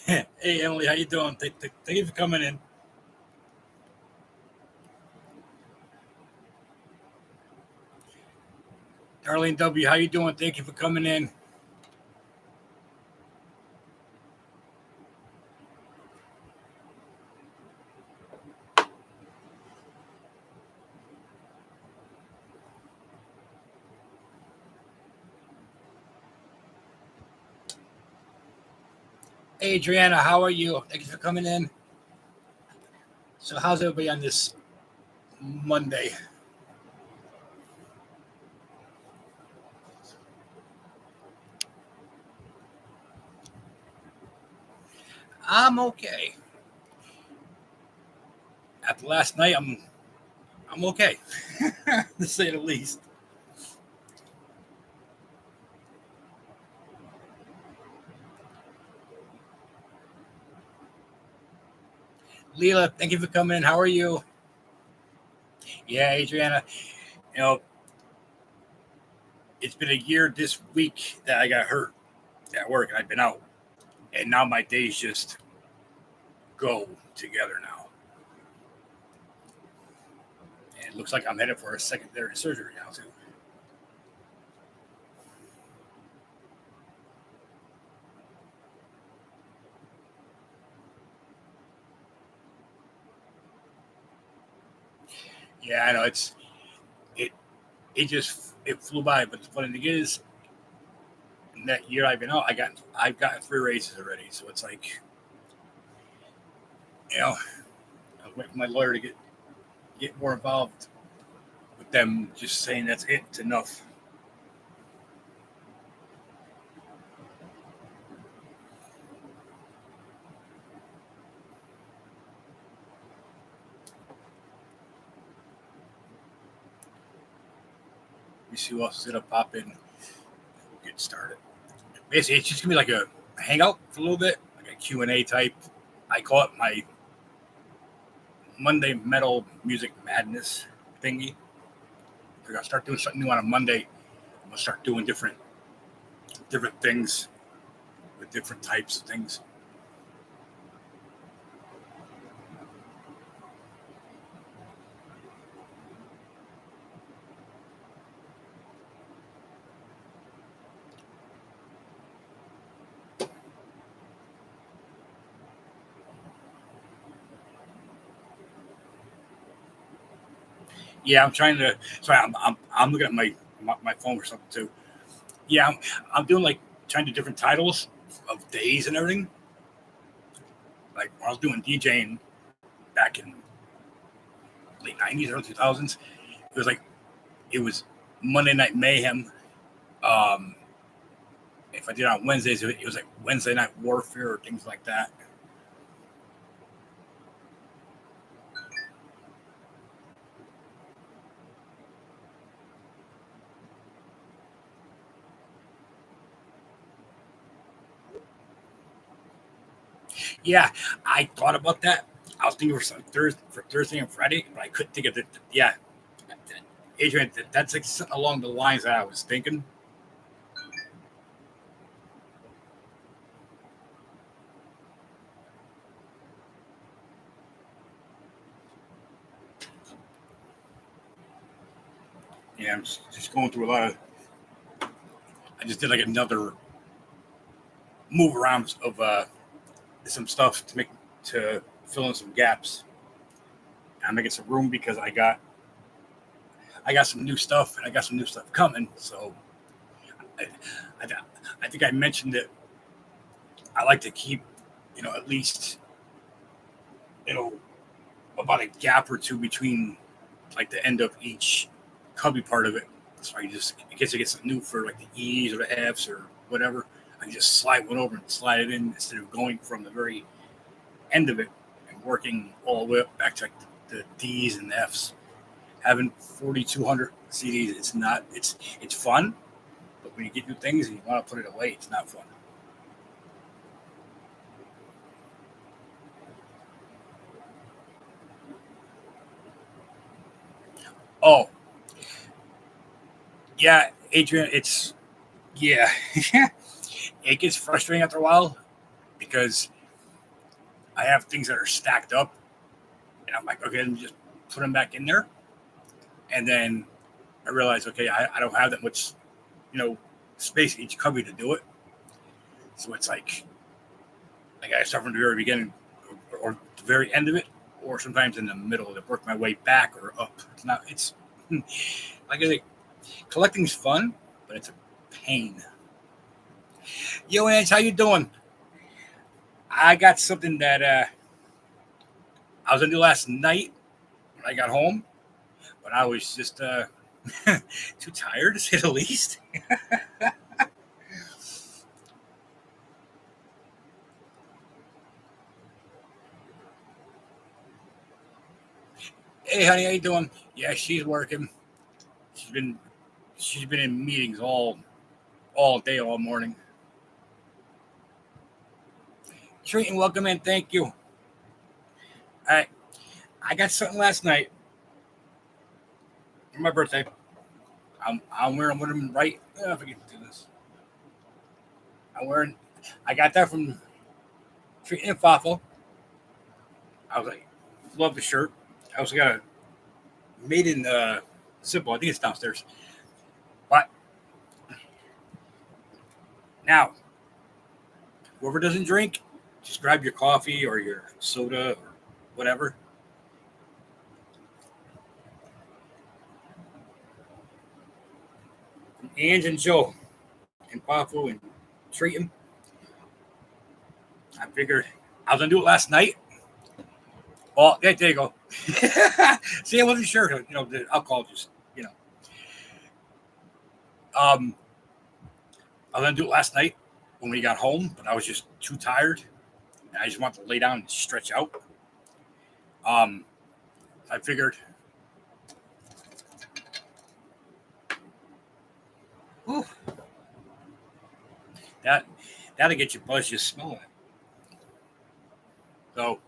Hey Emily, how you doing? Thank you for coming in. Darlene W, how you doing? Thank you for coming in. Hey Adriana, how are you? Thank you for coming in. So how's everybody on this Monday? I'm okay. After last night, I'm okay, to say the least. Leela, thank you for coming in. How are you? Yeah, Adriana. You know, it's been a year this week that I got hurt at work, and I've been out, and now my days just go together now. And it looks like I'm headed for a secondary surgery now too. Yeah, I know it it flew by. But the funny thing is, in that year I've been out, I've gotten three races already. So it's like, you know, I was waiting for my lawyer to get more involved with them. Just saying that's it, it's enough. We see who else is gonna pop in. We'll get started. Basically, it's just gonna be like a hangout for a little bit, like a Q&A type. I call it my Monday Metal Music Madness thingy. We're gonna start doing something new on a Monday. I'm gonna start doing different things with different types of things. Yeah, I'm trying to. Sorry, I'm looking at my phone or something too. Yeah, I'm doing like trying to do different titles of days and everything. Like when I was doing DJing back in late '90s, early 2000s, it was like it was Monday Night Mayhem. Um, if I did it on Wednesdays, it was like Wednesday Night Warfare or things like that. Yeah, I thought about that. I was thinking for Thursday and Friday, but I couldn't think of it. Yeah, Adrian, that's like along the lines that I was thinking. Yeah, I'm just going through a lot of. I just did like another move around of some stuff to fill in some gaps. I'm making some room because I got some new stuff and I got some new stuff coming. So I, I, I think I mentioned that I like to keep at least you know about a gap or two between like the end of each cubby part of it. So I just in case I get something new for like the E's or the F's or whatever, I can just slide one over and slide it in instead of going from the very end of it and working all the way up back to like the D's and the F's. Having 4,200 CDs, it's fun, but when you get new things and you want to put it away, it's not fun. Oh yeah, Adrian, it's yeah, it gets frustrating after a while. because I have things that are stacked up, and I'm like, okay, let me just put them back in there, and then I realize, okay, I don't have that much, space in each cubby to do it, so it's like I got to start from the very beginning or the very end of it, or sometimes in the middle to work my way back or up. It's not. It's like I say, collecting's fun, but it's a pain. Yo, Ange, how you doing? I got something that I was gonna do last night when I got home, but I was just too tired to say the least. Hey, honey, how you doing? Yeah, she's working. She's been she's been in meetings all day, all morning. Treat and welcome in. Thank you. All right, I got something last night for my birthday. I'm wearing one of them right. If I can do this, I'm wearing. I got that from Treat and Fafo. I was like, love the shirt. I also got a made in simple. I think it's downstairs. But now, whoever doesn't drink, just grab your coffee or your soda or whatever. From Ange and Joe and Pafo and treat him. I figured I was gonna do it last night. Well, there you go. See, I wasn't sure. The alcohol just, um, I was gonna do it last night when we got home, but I was just too tired, and I just wanted to lay down and stretch out. Um, I figured, whew, that that'll get you buzzed just smelling it. So,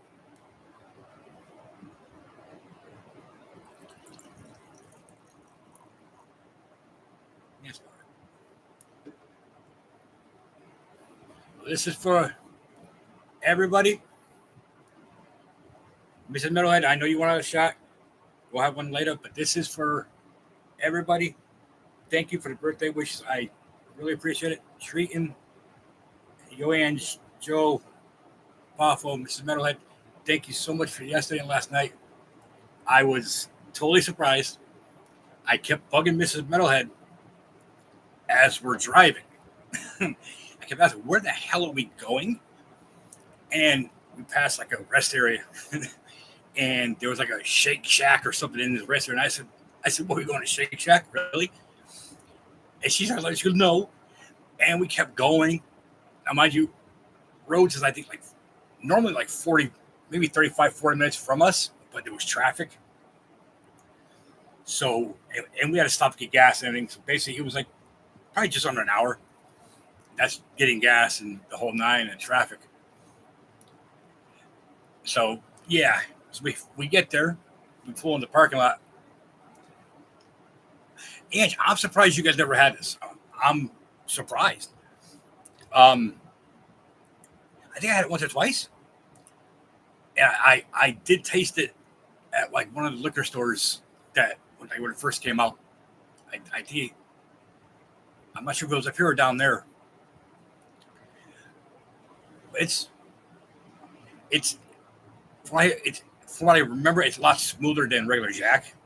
yes, this is for everybody. Mrs. Metalhead, I know you want a shot. We'll have one later, but this is for everybody. Thank you for the birthday wishes. I really appreciate it. Treating Joanne, Joe, Powerful, Mrs. Metalhead. Thank you so much for yesterday and last night. I was totally surprised. I kept bugging Mrs. Metalhead as we're driving. I kept asking, where the hell are we going? And we passed like a rest area. And there was like a Shake Shack or something in this restaurant. And I said, what, are we going to Shake Shack? Really? And she started like, she goes, no. And we kept going. Now, mind you, roads is, I think, like normally like 40, maybe 35, 40 minutes from us, but there was traffic. So, and we had to stop to get gas and everything. So basically, it was like probably just under an hour. That's getting gas and the whole nine and traffic. So, yeah. So we get there, we pull in the parking lot. And I'm surprised you guys never had this. I'm surprised. Um, I think I had it once or twice. And I did taste it at like one of the liquor stores that when it first came out. I did. I'm not sure if it was up here or down there. But it's from what I remember, it's a lot smoother than regular Jack.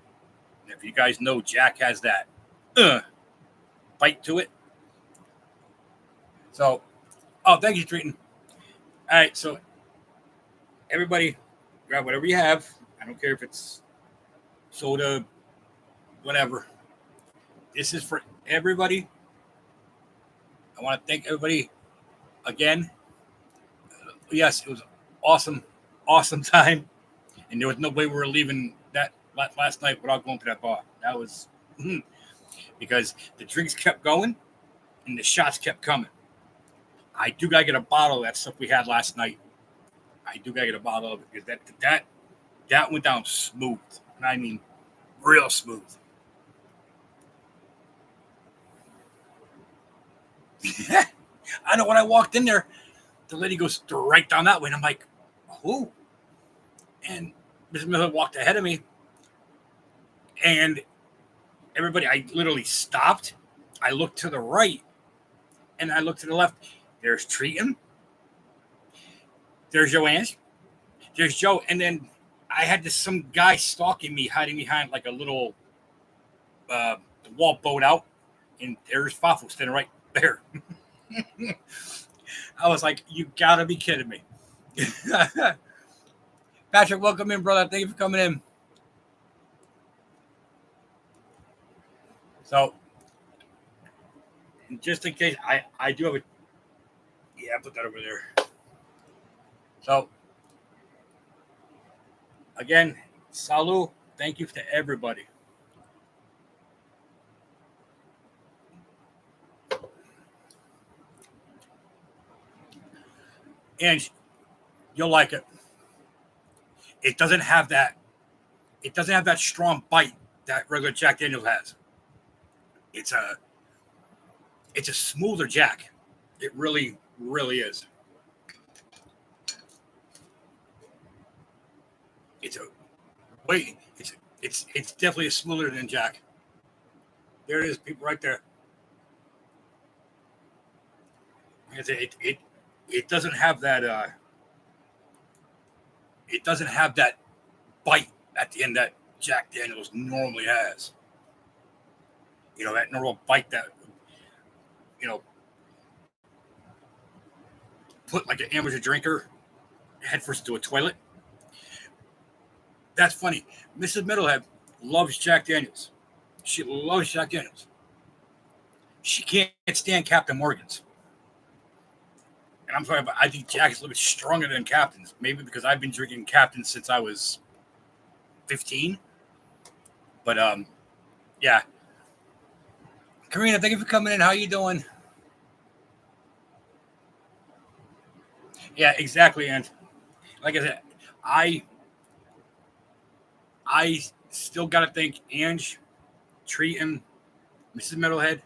And if you guys know, Jack has that bite to it. So, oh, thank you, Treaton. All right, so everybody, grab whatever you have. I don't care if it's soda, whatever. This is for everybody. I want to thank everybody again. Yes, it was awesome, awesome time, and there was no way we were leaving that last night without going to that bar. That was because the drinks kept going and the shots kept coming. I do gotta get a bottle of that stuff we had last night. I do gotta get a bottle of it because that went down smooth. And I mean, real smooth. I know when I walked in there, the lady goes right down that way, and I'm like, who? And Mrs. Miller walked ahead of me, and everybody, I literally stopped. I looked to the right, and I looked to the left. There's Treaton. There's Joanne. There's Joe. And then I had some guy stalking me, hiding behind like a little wall boat out. And there's Fafo standing right there. I was like, you gotta be kidding me. Patrick, welcome in, brother. Thank you for coming in. So, just in case, I do have a... Yeah, I put that over there. So, again, salut. Thank you to everybody. And you'll like it. It doesn't have that strong bite that regular Jack Daniels has. It's a smoother Jack. It really, really is. It's definitely smoother than Jack. There it is, people, right there. It doesn't have that it doesn't have that bite at the end that Jack Daniels normally has. You know, that normal bite that, you know, put like an amateur drinker headfirst into a toilet. That's funny. Mrs. Middlehead loves Jack Daniels. She loves Jack Daniels. She can't stand Captain Morgan's. And I'm sorry, but I think Jack is a little bit stronger than Captain's. Maybe because I've been drinking Captain since I was 15. But yeah. Karina, thank you for coming in. How you doing? Yeah, exactly. And like I said, I still got to thank Ange, Treaton, Mrs. Metalhead,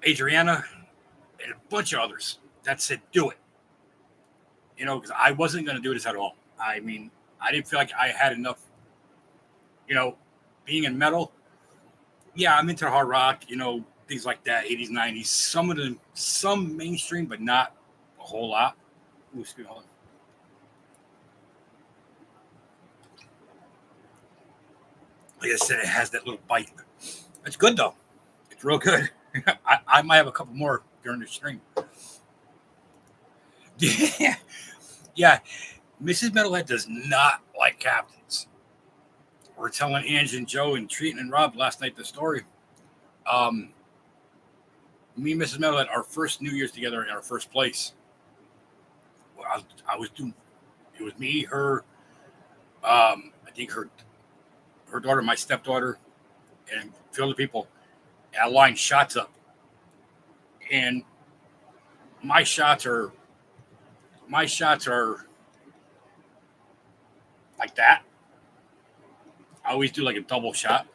Adriana, and a bunch of others that said do it. You know, because I wasn't going to do this at all. I mean, I didn't feel like I had enough, you know, being in metal. Yeah, I'm into hard rock, you know, things like that, 80s, 90s. Some mainstream, but not a whole lot. Ooh, excuse me, hold on. Like I said, it has that little bite. It's good, though. It's real good. I might have a couple more during the stream. Yeah. Yeah. Mrs. Metalhead does not like Captains. We're telling Ange and Joe and Treaton and Rob last night the story. Me and Mrs. Metalhead, our first New Year's together in our first place. Well, I was doing... It was me, her, I think her daughter, my stepdaughter, and a few other people. And I lined shots up. And my shots are like that. I always do like a double shot.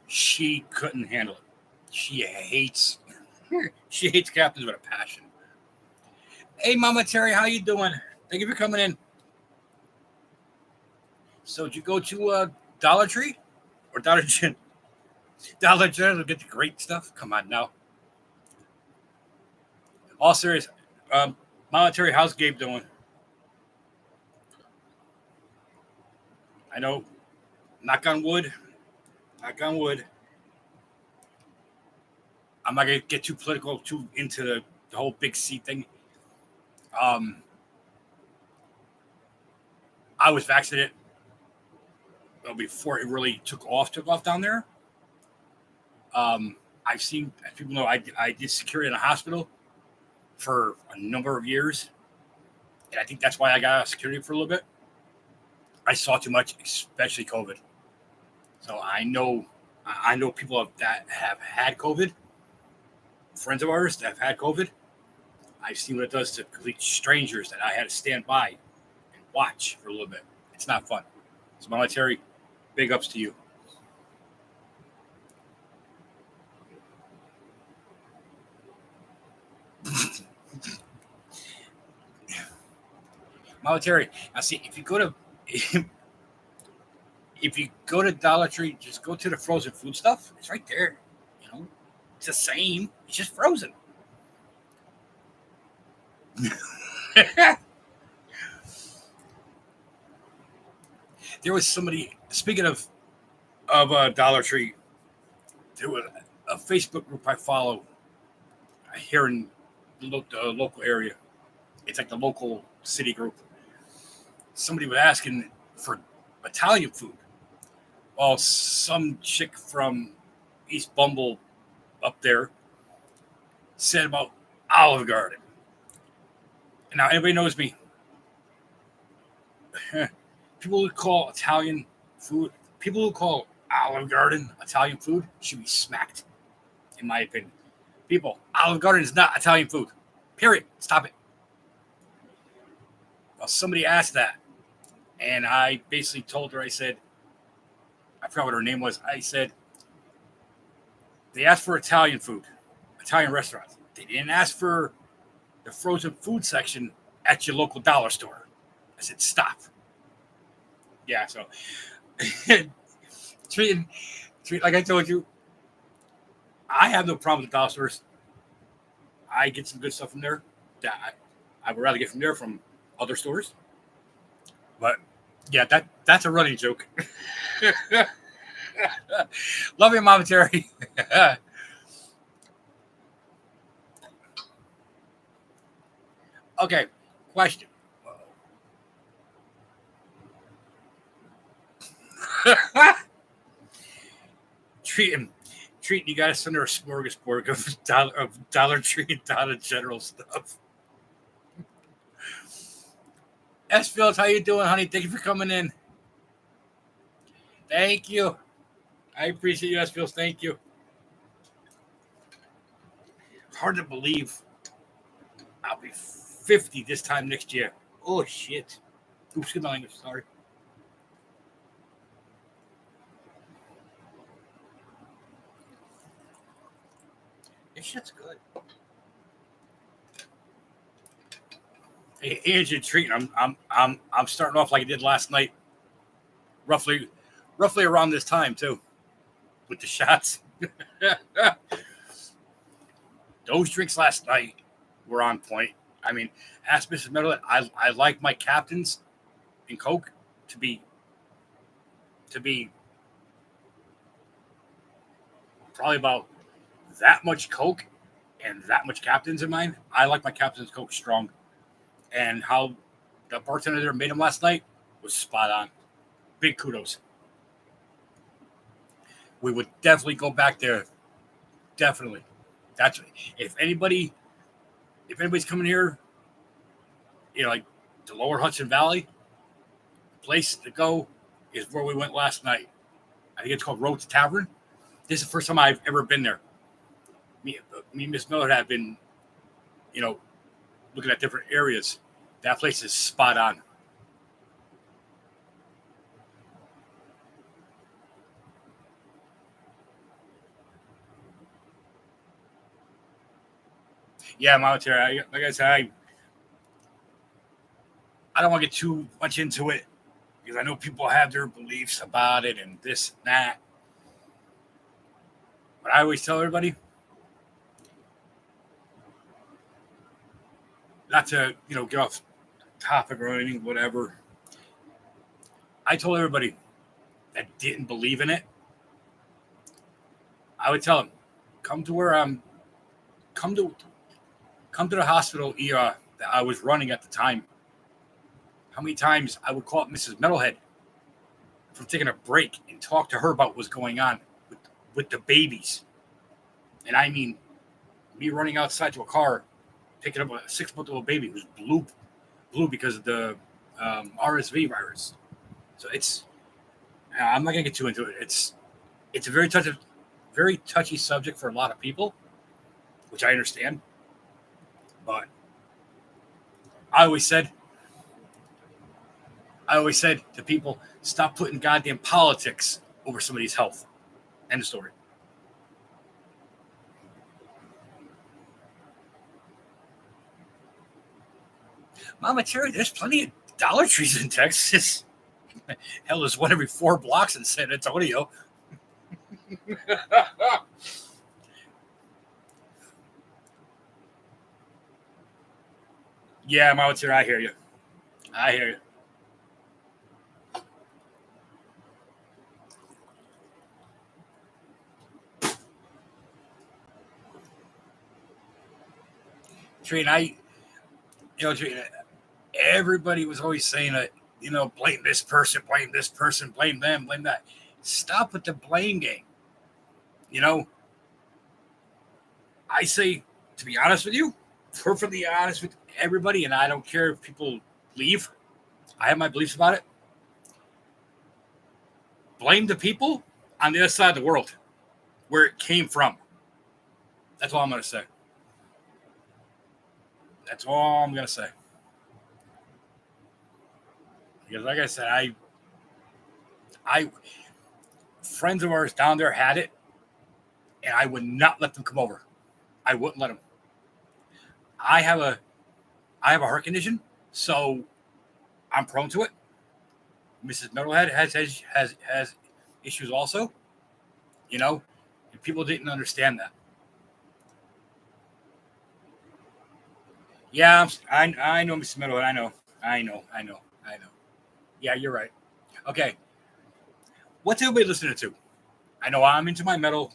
She couldn't handle it. She hates Captains with a passion. Hey, Mama Terry, how you doing? Thank you for coming in. So did you go to Dollar Tree or Dollar General? Dollar General to get the great stuff? Come on now. All serious. Mama Terry, how's Gabe doing? I know. Knock on wood. Knock on wood. I'm not gonna get too political, too into the whole big C thing. I was vaccinated before it really took off down there. I've seen, as people know, I did security in a hospital for a number of years, and I think that's why I got out of security for a little bit. I saw too much, especially COVID. So I know people that have had COVID, friends of ours that have had COVID. I've seen what it does to complete strangers that I had to stand by and watch for a little bit. It's not fun. So, Mama Terry, big ups to you. Military. Now, see, if you go to if you go to Dollar Tree, just go to the frozen food stuff. It's right there. You know, it's the same. It's just frozen. There was somebody speaking of Dollar Tree. There was a Facebook group I follow here in the local area. It's like the local city group. Somebody was asking for Italian food. Well, some chick from East Bumble up there said about Olive Garden. And now everybody knows me. People who call Italian food, people who call Olive Garden Italian food should be smacked, in my opinion. People, Olive Garden is not Italian food. Period. Stop it. Well, somebody asked that. And I basically told her, I said, I forgot what her name was. I said, they asked for Italian food, Italian restaurants. They didn't ask for the frozen food section at your local dollar store. I said, stop. Yeah, so treat like I told you, I have no problem with dollar stores. I get some good stuff from there. That I would rather get from there from other stores. But yeah, that's a running joke. Love you, Mama Terry. Okay, question. Treat, you got to send her a smorgasbord of Dollar Tree and Dollar General stuff. S. Fields, how you doing, honey? Thank you for coming in. Thank you. I appreciate you, S. Fields. Thank you. Hard to believe I'll be 50 this time next year. Oh, shit. Oops, good language. Sorry. This shit's good. Hey, here's your treat. I'm starting off like I did last night. Roughly around this time too, with the shots. Those drinks last night were on point. I mean, ask Mrs. Metal. I like my captains in Coke to be probably about that much Coke and that much captains in mine. I like my captain's Coke strong, and how the bartender there made them last night was spot on. Big kudos. We would definitely go back there. Definitely. That's if anybody's coming here, like the Lower Hudson Valley, the place to go is where we went last night. I think it's called Rhodes Tavern. This is the first time I've ever been there. Me and Miss Miller have been, looking at different areas. That place is spot on. Yeah, monetary. Like I said, I don't want to get too much into it because I know people have their beliefs about it and this and that. But I always tell everybody not to, get off topic or anything, whatever. I told everybody that didn't believe in it, I would tell them, come to where I'm, come to the hospital ER that I was running at the time. How many times I would call up Mrs. Metalhead from taking a break and talk to her about what was going on with the babies. And I mean, me running outside to a car, picking up a 6-month-old baby who's blue because of the RSV virus. So I'm not gonna get too into it. It's a very touchy subject for a lot of people, which I understand. But I always said to people, stop putting goddamn politics over somebody's health. End of story. Mama Terry, there's plenty Dollar Tree's in Texas. Hell, there's one every 4 blocks in San Antonio. Yeah, Mama Tira, I hear you. I hear you. Trina, Trina, everybody was always saying that, blame this person, blame them, blame that. Stop with the blame game. I say, to be honest with you, perfectly honest with everybody, and I don't care if people leave. I have my beliefs about it. Blame the people on the other side of the world where it came from. That's all I'm going to say. That's all I'm going to say. Because, like I said, I friends of ours down there had it, and I would not let them come over. I wouldn't let them. I have a heart condition, so I'm prone to it. Mrs. Metalhead has issues also, and people didn't understand that. Yeah, I know, Mrs. Metalhead. I know. Yeah, you're right. Okay, what's everybody listening to? I know I'm into my metal,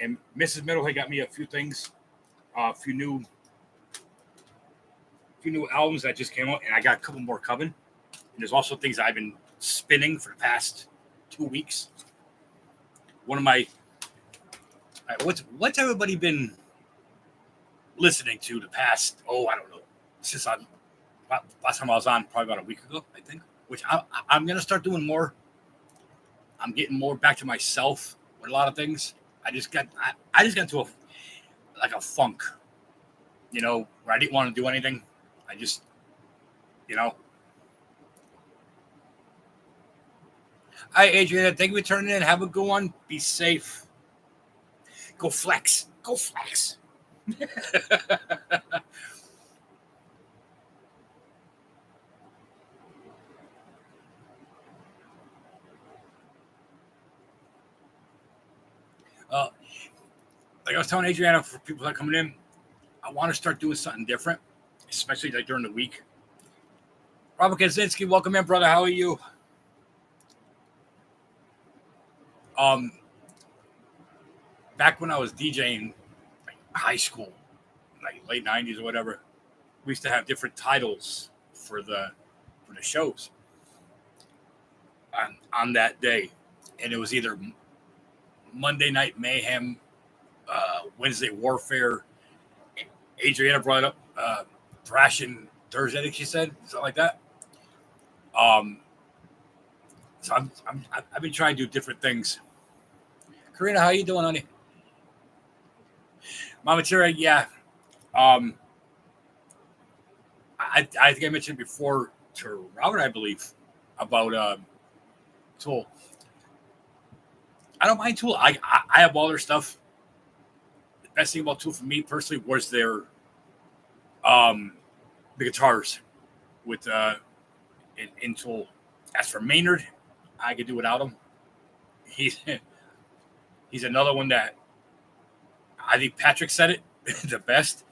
and Mrs. Metalhead got me a few things, a few new albums that just came out, and I got a couple more coming. And there's also things I've been spinning for the past 2 weeks. One of my what's everybody been listening to the past? Oh, I don't know. Since last time I was on, probably about a week ago, I think. Which I'm gonna start doing more. I'm getting more back to myself with a lot of things. I just got into a funk, where I didn't want to do anything. I just, Hi, Adrian. Thank you for turning in. Have a good one. Be safe. Go flex. Go flex. Like I was telling Adriana, for people that are coming in, I want to start doing something different, especially like during the week. Robert Kaczynski, welcome in, brother. How are you? Back when I was DJing, like high school, like late '90s or whatever, we used to have different titles for the shows on that day, and it was either Monday Night Mayhem, Wednesday Warfare. Adriana brought up Thrashing Thursday, I think she said, something like that. So I've been trying to do different things. Karina, how you doing, honey? Mama Tira, yeah. I think I mentioned before to Robert, I believe, about Tool. I don't mind Tool. I have all their stuff. The best thing about Tool for me personally was their the guitars with in Tool. As for Maynard, I could do without him. He's another one that I think Patrick said it the best.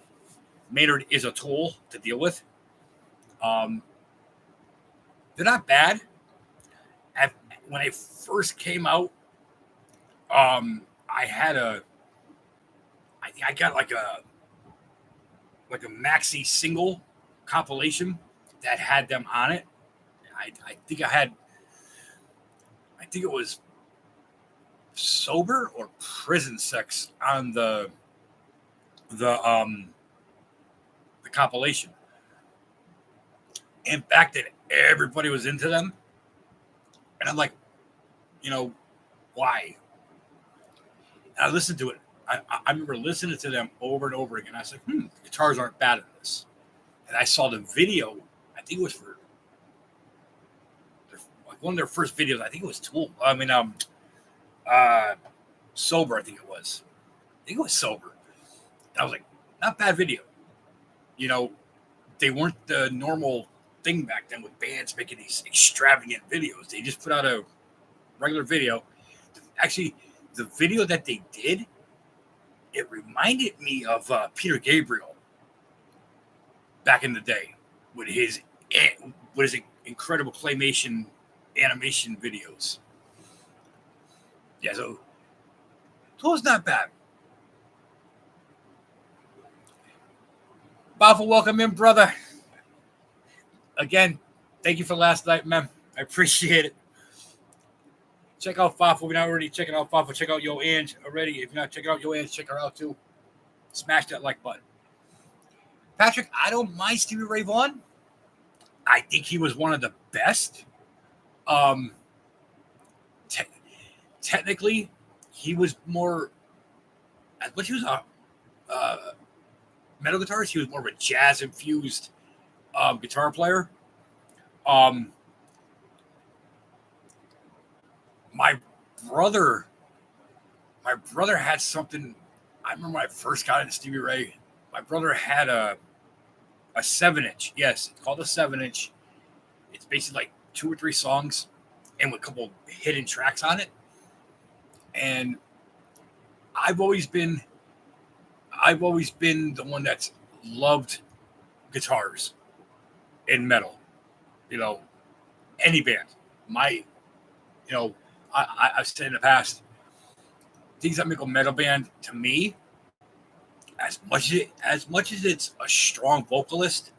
Maynard is a tool to deal with. They're not bad. When I first came out, I got like a maxi single compilation that had them on it. I think it was Sober or Prison Sex on the compilation. And back then, everybody was into them. And I'm like, why? And I listened to it. I remember listening to them over and over again. I said, the guitars aren't bad in this. And I saw the video. I think it was for one of their first videos. I think it was Tool. Sober, I think it was. I think it was Sober. And I was like, not bad video. They weren't the normal thing back then with bands making these extravagant videos. They just put out a regular video. Actually, the video that they did, it reminded me of Peter Gabriel back in the day with his incredible claymation animation videos. Yeah, so it's not bad. Bob, welcome in, brother. Again, thank you for last night, man. I appreciate it. Check out Fafo. We're not already checking out Fafo. Check out Yo Ange already. If you're not checking out Yo Ange, check her out too. Smash that like button. Patrick, I don't mind Stevie Ray Vaughan. I think he was one of the best. Technically, he was more. But he was a metal guitarist. He was more of a jazz infused guitar player. My brother had something. I remember when I first got into Stevie Ray. My brother had a 7-inch. Yes, it's called a 7-inch. It's basically like 2 or 3 songs and with a couple hidden tracks on it. And I've always been the one that's loved guitars in metal. You know, any band. I've said in the past, things that make a metal band to me, as much as it's a strong vocalist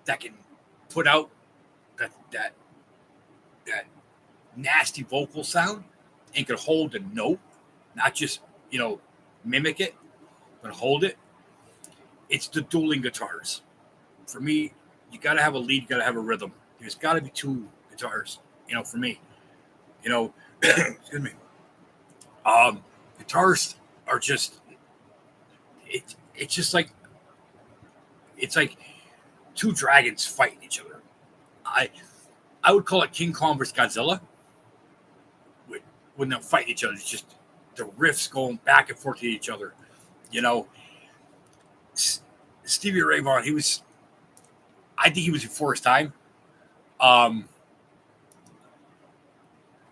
that can put out that nasty vocal sound and can hold a note, not just mimic it, but hold it. It's the dueling guitars. For me, you got to have a lead, you got to have a rhythm. There's got to be 2 guitars. For me, excuse me. Guitars are just it's just like it's like 2 dragons fighting each other. I would call it King Kong versus Godzilla. When they're fighting each other, it's just the riffs going back and forth to each other. Stevie Ray Vaughan, I think he was before his time. A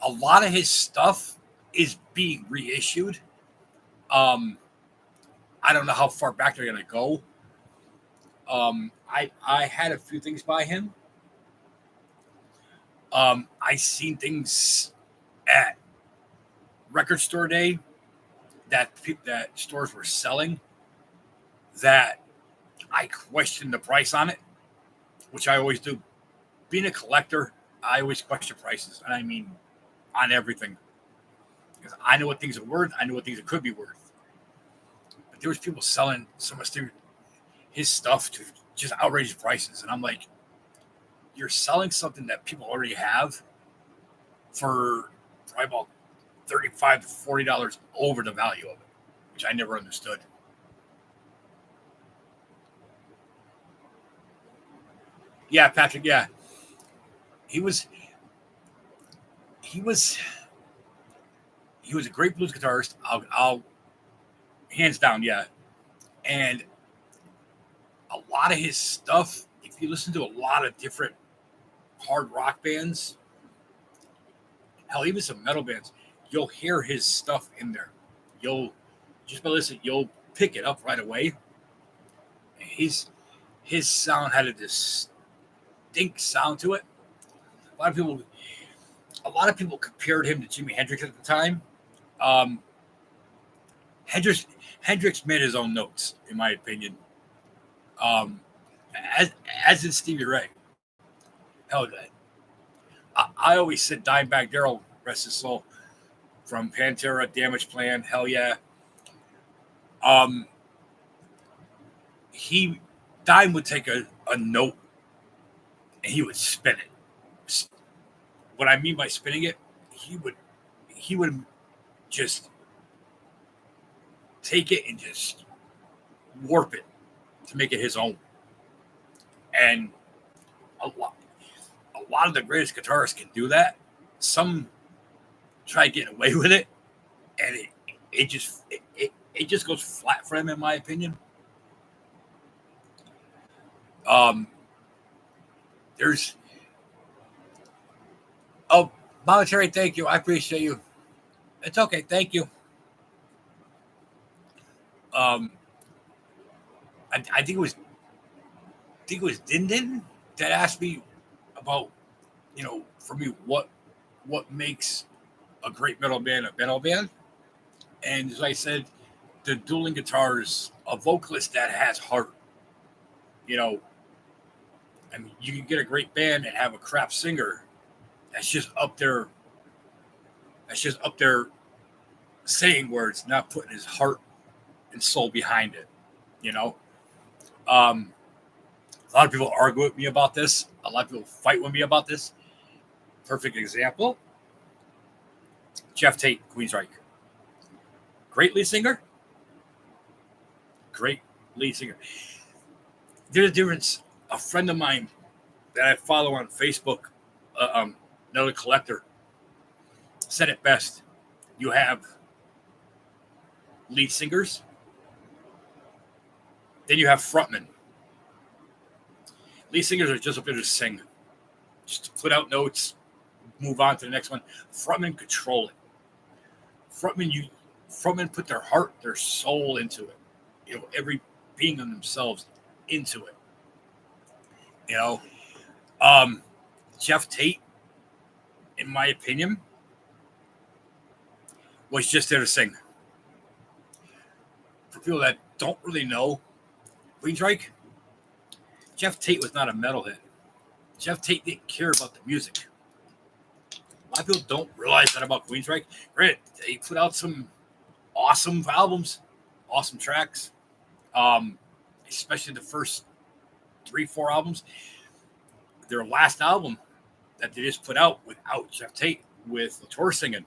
lot of his stuff is being reissued. I don't know how far back they're gonna go. I had a few things by him. I seen things at record store day that stores were selling that I questioned the price on it, which I always do. Being a collector, I always question prices, and I mean on everything, because I know what things are worth. I know what things it could be worth. But there was people selling some of his stuff to just outrageous prices, and I'm like, you're selling something that people already have for probably about $35 to $40 over the value of it, which I never understood. Yeah, Patrick. Yeah, he was a great blues guitarist. I'll hands down, yeah. And a lot of his stuff, if you listen to a lot of different hard rock bands, hell, even some metal bands, you'll hear his stuff in there. You'll just by listening, you'll pick it up right away. His sound had a distinct sound to it. A lot of people compared him to Jimi Hendrix at the time. Hendrix made his own notes, in my opinion. As did Stevie Ray. Hell, I always said Dimebag Darrell, rest his soul, from Pantera, Damage Plan, hell yeah. Dime would take a note and he would spin it. What I mean by spinning it, he would just take it and just warp it to make it his own. And a lot of the greatest guitarists can do that. Some try getting away with it, and it just goes flat for him, in my opinion. There's Monetary, thank you. I appreciate you. It's okay. Thank you. Um, I think it was Din Din that asked me about, for me, what makes a great metal band a metal band. And as I said, the dueling guitars, a vocalist that has heart. You know, I mean, you can get a great band and have a crap singer that's just up there. That's just up there saying words, not putting his heart and soul behind it. You know, um, a lot of people argue with me about this. A lot of people fight with me about this. Perfect example: Jeff Tate, Queensryche, great lead singer, great lead singer. There's a difference. A friend of mine that I follow on Facebook, another collector, said it best. You have lead singers, then you have frontmen. Lead singers are just up there to sing, just to put out notes, move on to the next one. Frontmen control it. Frontmen, frontmen put their heart, their soul into it. Every being of themselves into it. You know, um, Jeff Tate, in my opinion, was just there to sing. For people that don't really know Queensryche, Jeff Tate was not a metalhead. Jeff Tate didn't care about the music. A lot of people don't realize that about Queensryche. Granted, they put out some awesome albums, awesome tracks, especially the first 3-4 albums. Their last album that they just put out without Jeff Tate, with Latour singing,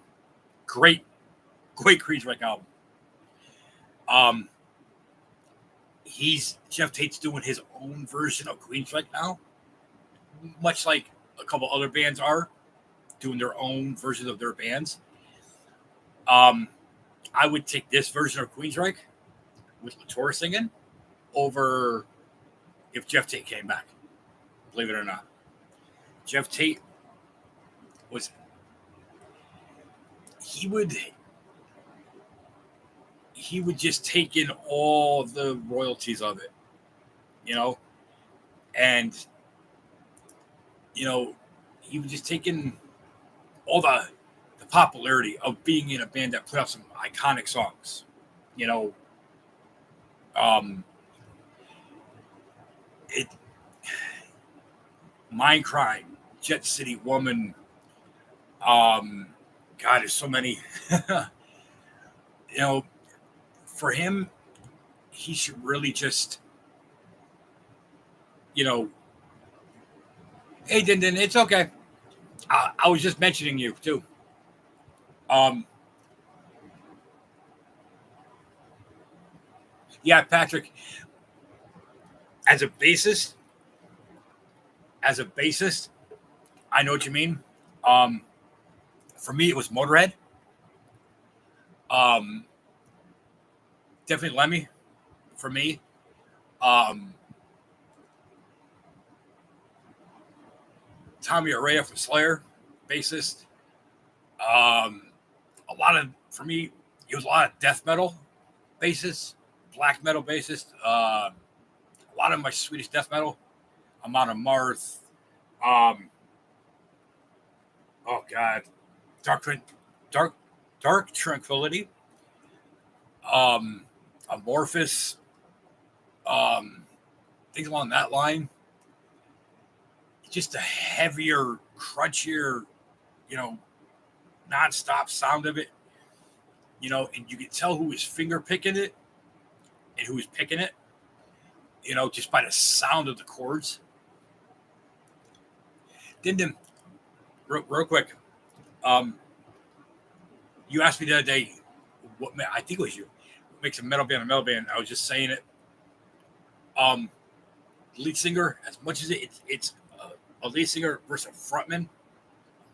great Queensryche album. Jeff Tate's doing his own version of Queensryche now, much like a couple other bands are doing their own versions of their bands. I would take this version of Queensryche with Latour singing over if Jeff Tate came back. Believe it or not, Jeff Tate was he would just take in all the royalties of it, and he would just take in all the popularity of being in a band that put out some iconic songs. It Mind Crime, Jet City Woman. God, there's so many. For him, he should really just, hey, Din, it's okay. I was just mentioning you too. Yeah, Patrick. As a bassist, I know what you mean. For me, it was Motorhead. Definitely Lemmy. For me, Tommy Araya from Slayer, bassist. For me, it was a lot of death metal bassists, black metal bassists. A lot of my Swedish death metal. Amon Amarth. Oh God, Dark Tranquility. Amorphous. Things along that line. Just a heavier, crunchier, non-stop sound of it. And you can tell who was finger picking it and who was picking it. Just by the sound of the chords. Then, real quick, you asked me the other day, I think it was you, what makes a metal band a metal band. I was just saying it. Lead singer, as much as it's a lead singer versus a frontman,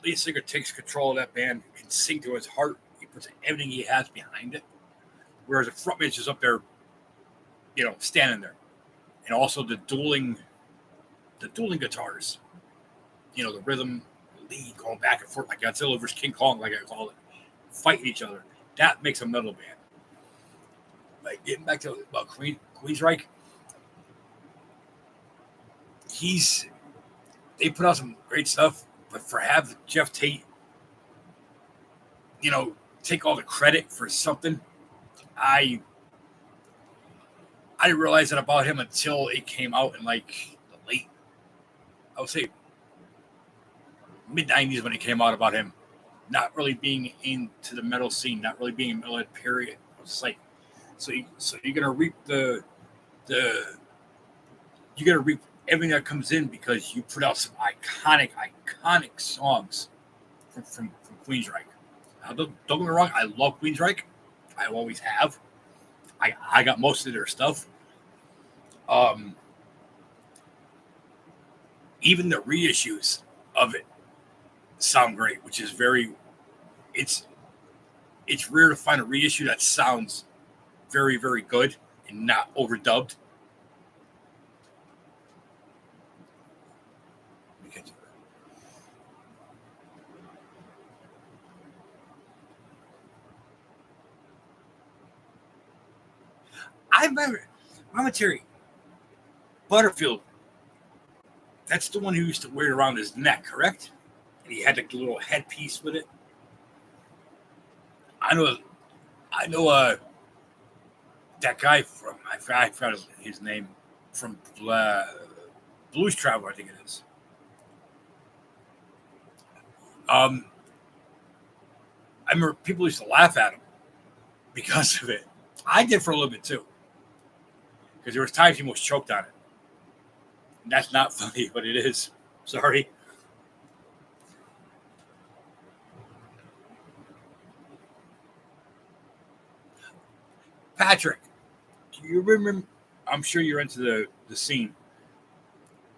lead singer takes control of that band, can sing to his heart. He puts everything he has behind it. Whereas a frontman is just up there, standing there. And also the dueling guitars, the rhythm, constantly going back and forth like Godzilla versus King Kong, like I call it, fighting each other. That makes a metal band. Like getting back to Queensryche, they put out some great stuff, but for have Jeff Tate, take all the credit for something, I didn't realize that about him until it came out in like the late, I would say mid '90s when it came out about him not really being into the metal scene, not really being a metal period. It's like, so you're gonna reap the you're gonna reap everything that comes in because you put out some iconic songs from Queensryche. Now, don't get me wrong, I love Queensryche. I always have. I got most of their stuff. Um, Even the reissues of it sound great, which is it's rare to find a reissue that sounds very, very good and not overdubbed. Because I remember Mama Terry Butterfield. That's the one who used to wear it around his neck, correct? And he had like a little headpiece with it. I know. I know. That guy from I forgot his name from Blues Traveler, I think it is. Um, I remember people used to laugh at him because of it. I did for a little bit too, because there was times he almost choked on it. And that's not funny, but it is. Sorry. Patrick, do you remember? I'm sure you're into the scene.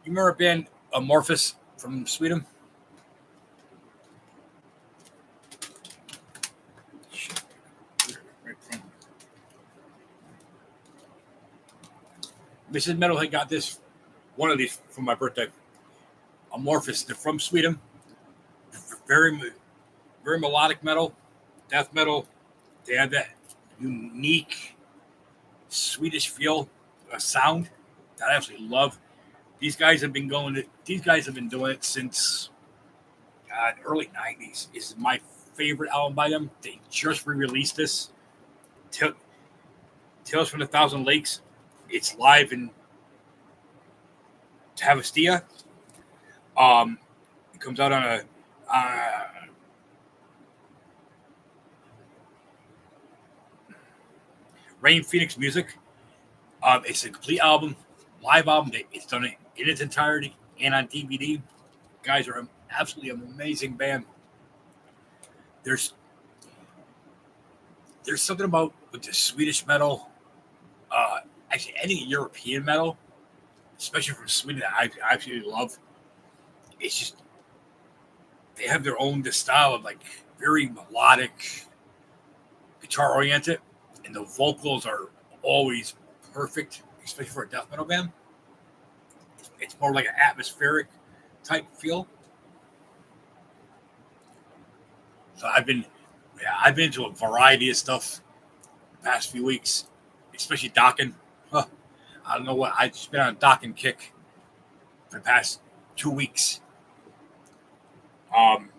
You remember a band Amorphous from Sweden? Mrs. Metalhead got one of these for my birthday. Amorphous, they're from Sweden. Very, very melodic metal, death metal. They have that unique Swedish feel, sound that I absolutely love. These guys have been doing it since early '90s. This is my favorite album by them. They just re-released this. Tales from the Thousand Lakes. It's live in Tavastia. It comes out on a Rain Phoenix Music. It's a complete album, live album. It's done it in its entirety and on DVD. Guys are absolutely an amazing band. There's something about with the Swedish metal, actually any European metal, especially from Sweden, that I absolutely love. It's just they have their own style of like very melodic, guitar oriented, and the vocals are always perfect, especially for a death metal band. It's more like an atmospheric type feel. So I've been into a variety of stuff the past few weeks, especially docking. Huh, I don't know what I've just been on a docking kick for the past 2 weeks. Um,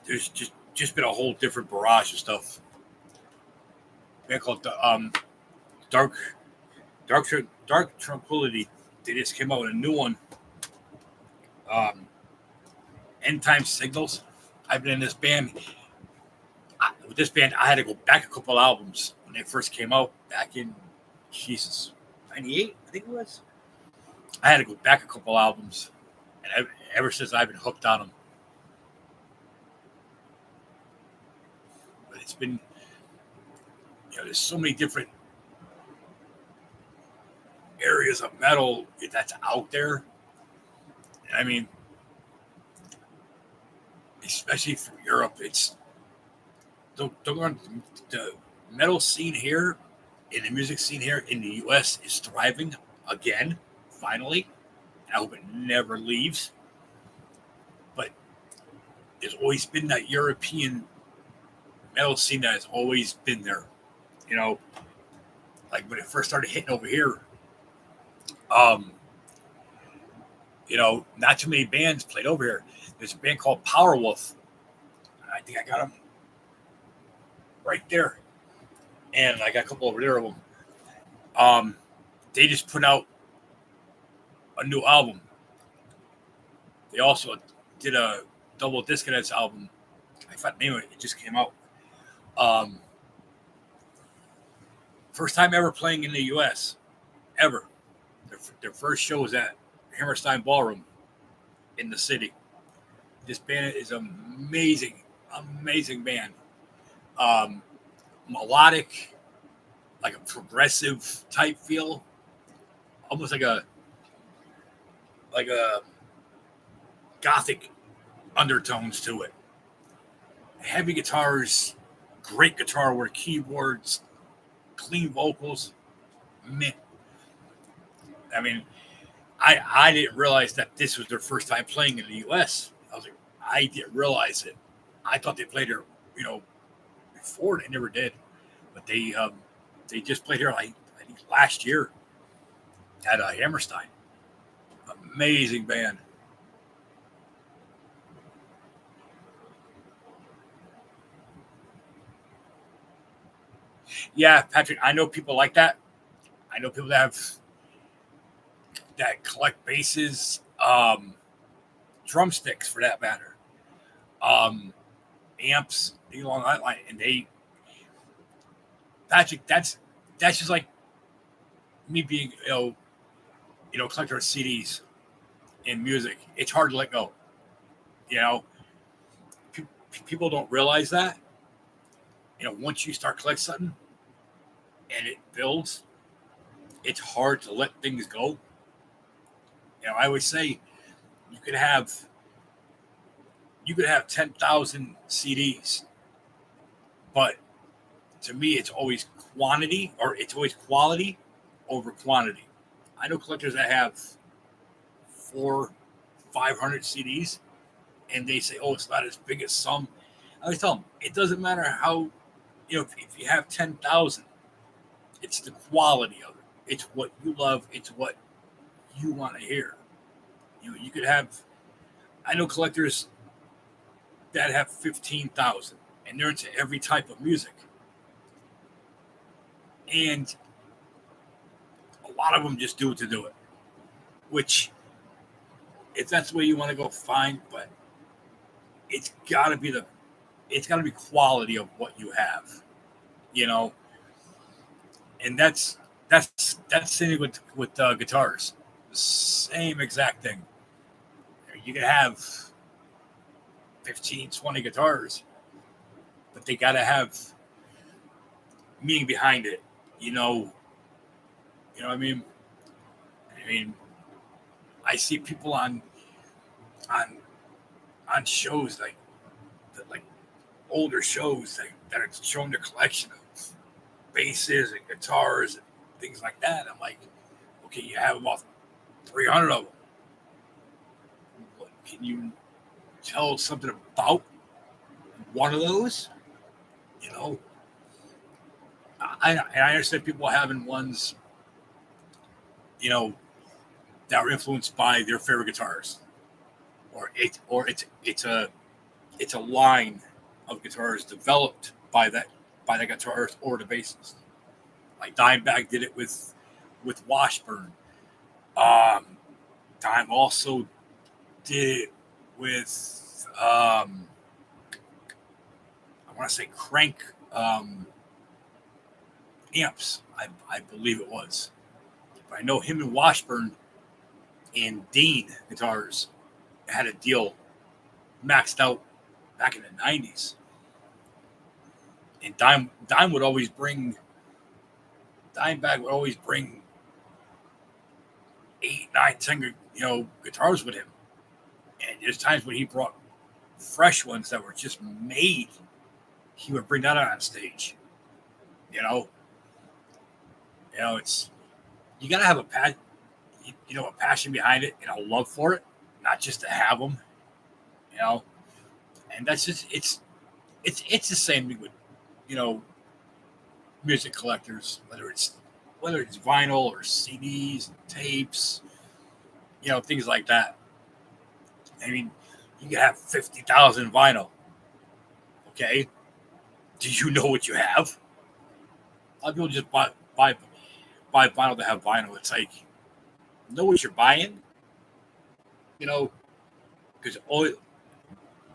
there's just been a whole different barrage of stuff. They call it the dark dark dark tranquility. They just came out with a new one. Um, End time signals. I've been in this band. With this band, I had to go back a couple albums when they first came out back in Jesus '98, I think it was. I had to go back a couple albums, and ever since I've been hooked on them. But it's been, there's so many different areas of metal that's out there. I mean, especially from Europe, it's don't run the metal scene here, in the music scene here in the U.S. is thriving again. Finally, I hope it never leaves. But there's always been that European metal scene that has always been there. You know, like when it first started hitting over here, um, not too many bands played over here. There's a band called Powerwolf. I think I got them right there, and I got a couple over there of them. Um, they just put out a new album. They also did a double disconnects album. I forgot the name of it. It just came out. Um, First time ever playing in the U.S. ever. Their first show was at Hammerstein Ballroom in the city. This band is amazing, amazing band. Um, Melodic, like a progressive type feel, almost like a gothic undertones to it. Heavy guitars, great guitar work, keyboards, clean vocals. Man, I mean, I didn't realize that this was their first time playing in the U.S. I was like, I didn't realize it. I thought they played here, before. They never did, but they just played here like I think last year at Hammerstein. Amazing band. Yeah, Patrick. I know people like that. I know people that collect basses, drumsticks for that matter, um, amps, along that line, and Patrick. That's just like me being collector of CDs and music. It's hard to let go. You know, Pe- people don't realize that. Once you start collecting something and it builds, it's hard to let things go. I always say you could have you could have 10,000 CDs, but to me, it's always quantity or it's always quality over quantity. I know collectors that have 500 CDs, and they say, "Oh, it's not as big as some." I always tell them it doesn't matter how if you have 10,000, it's the quality of it. It's what you love. It's what you want to hear. You could have. I know collectors that have 15,000, and they're into every type of music, and a lot of them just do it to do it. Which, if that's the way you want to go, fine. But it's got to be it's got to be quality of what you have, you know. And that's the thing with guitars. The same exact thing. You can have 15, 20 guitars, but they got to have meaning behind it. You know what I mean? I mean, I see people on on shows like older shows that are showing their collection of basses and guitars and things like that. I'm like, okay, you have about 300 of them. Can you tell something about one of those? You know, I understand people having ones, you know, that were influenced by their favorite guitars, or it's a line of guitars developed by that guitarist or the bassist. Like Dimebag did it with Washburn. Um, Dime also did it with I want to say Crank amps. I believe it was. But I know him and Washburn and Dean guitars had a deal maxed out back in the '90s. And Dime would always bring Dimebag would always bring 8, 9, 10 guitars with him. And there's times when he brought fresh ones that were just made. He would bring that out on stage. You know, it's you gotta have a passion behind it and a love for it, not just to have them. You know, And that's just it's the same thing with, you know, music collectors, whether it's vinyl or CDs, tapes, you know, things like that. I mean, you can have 50,000 vinyl. Okay, do you know what you have? A lot of people just buy vinyl to have vinyl. It's like, know what you're buying, you know, because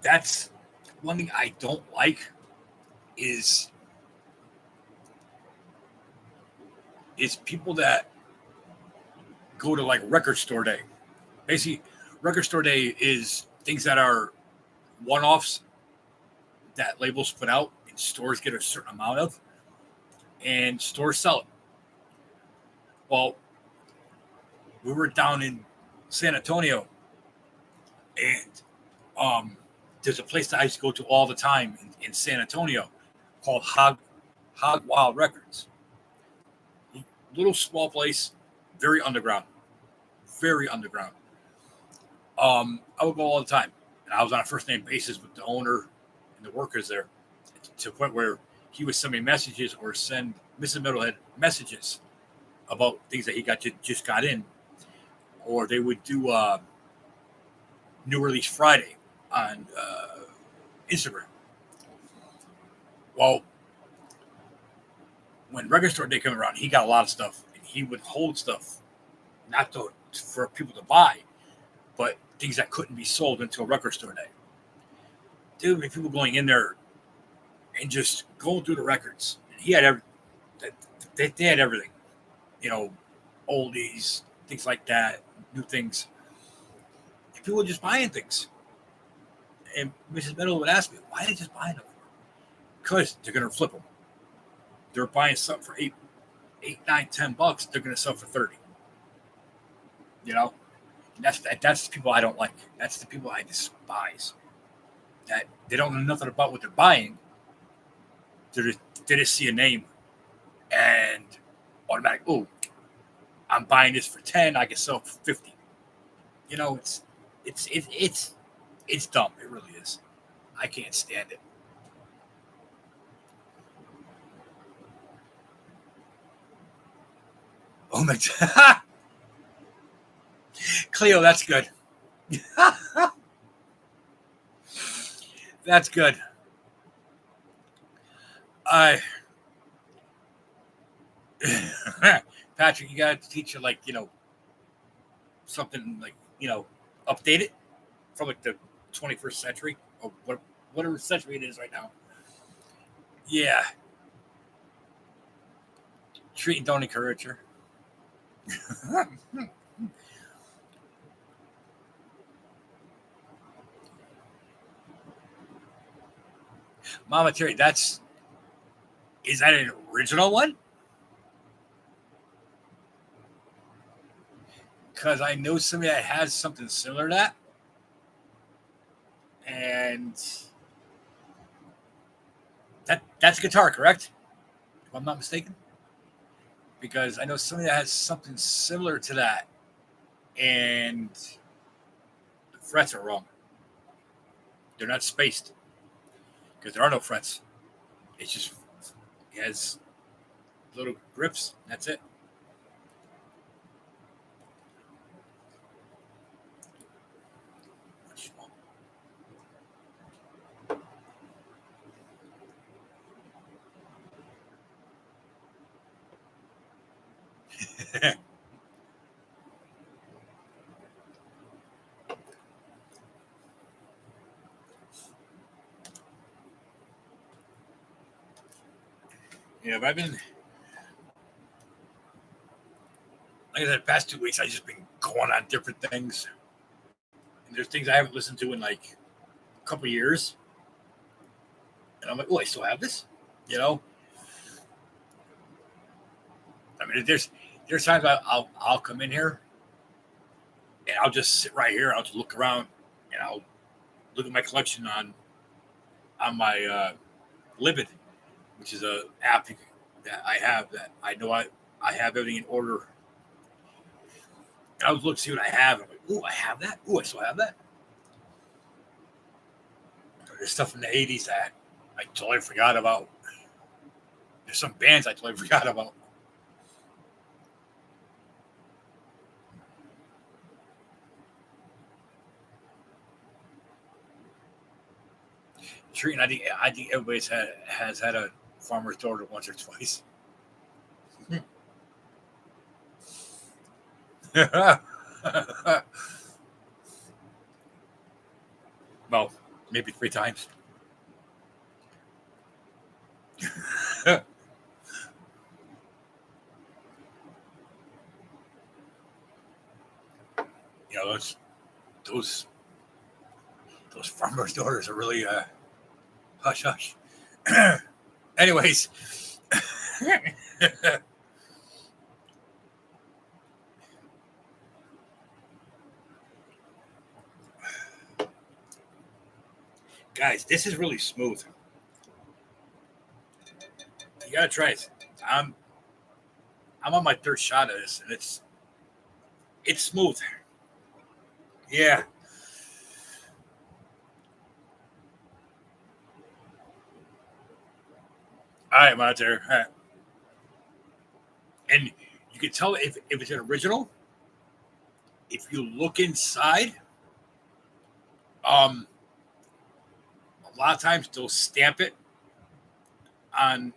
that's one thing I don't like is people that go to like record store day. Basically, record store day is things that are one offs that labels put out and stores get a certain amount of, and stores sell it. Well, we were down in San Antonio, and there's a place that I used to go to all the time in San Antonio called Hog Wild Records. Little small place, very underground, very underground. I would go all the time, and I was on a first name basis with the owner and the workers there, to the point where he would send me messages or send Mrs. Middlehead messages about things that he just got in, or they would do New Release Friday on Instagram. Well, when Record Store Day came around, he got a lot of stuff, and he would hold stuff not for people to buy, but things that couldn't be sold until Record Store Day. Dude, people going in there and just going through the records. And he had they had everything, you know, oldies, things like that, new things. And people were just buying things. And Mrs. Meadow would ask me, why are they just buying them? Because they're going to flip them. They're buying something for $8, $9, $10. They're going to sell for 30. You know, and that's the people I don't like. That's the people I despise. That they don't know nothing about what they're buying. They just see a name and automatic. Oh, I'm buying this for 10. I can sell for 50. You know, it's dumb. It really is. I can't stand it. Oh my God. Cleo, that's good. That's good. I Patrick, you gotta teach her, like, you know, something like, you know, update it from like the 21st century or whatever century it is right now. Yeah. Treat and don't encourage her. Mama Terry, is that an original one? Because I know somebody that has something similar to that. And that's guitar, correct? If I'm not mistaken. Because I know somebody that has something similar to that. And the frets are wrong. They're not spaced. Because there are no frets. It's just, it has little grips. That's it. Yeah, but I've been, like I said, the past 2 weeks, I've just been going on different things. And there's things I haven't listened to in like a couple of years. And I'm like, oh, I still have this? You know? I mean, there's times I'll come in here and I'll just sit right here. I'll just look around and I'll look at my collection on my Libid, which is a app that I have that I know I have everything in order. And I was looking to see what I have. I'm like, oh, I have that. Oh, I still have that. There's stuff in the 80s that I totally forgot about. There's some bands I totally forgot about. Treating, I think everybody's has had a farmer's daughter once or twice. Well, maybe 3 times. You know, those those farmers' daughters are really hush hush. Anyways, guys, this is really smooth. You gotta try it. I'm I'm on my third shot of this, and it's smooth. Yeah. All right, Monter. All right. And you can tell if it's an original. If you look inside, um, a lot of times they'll stamp it on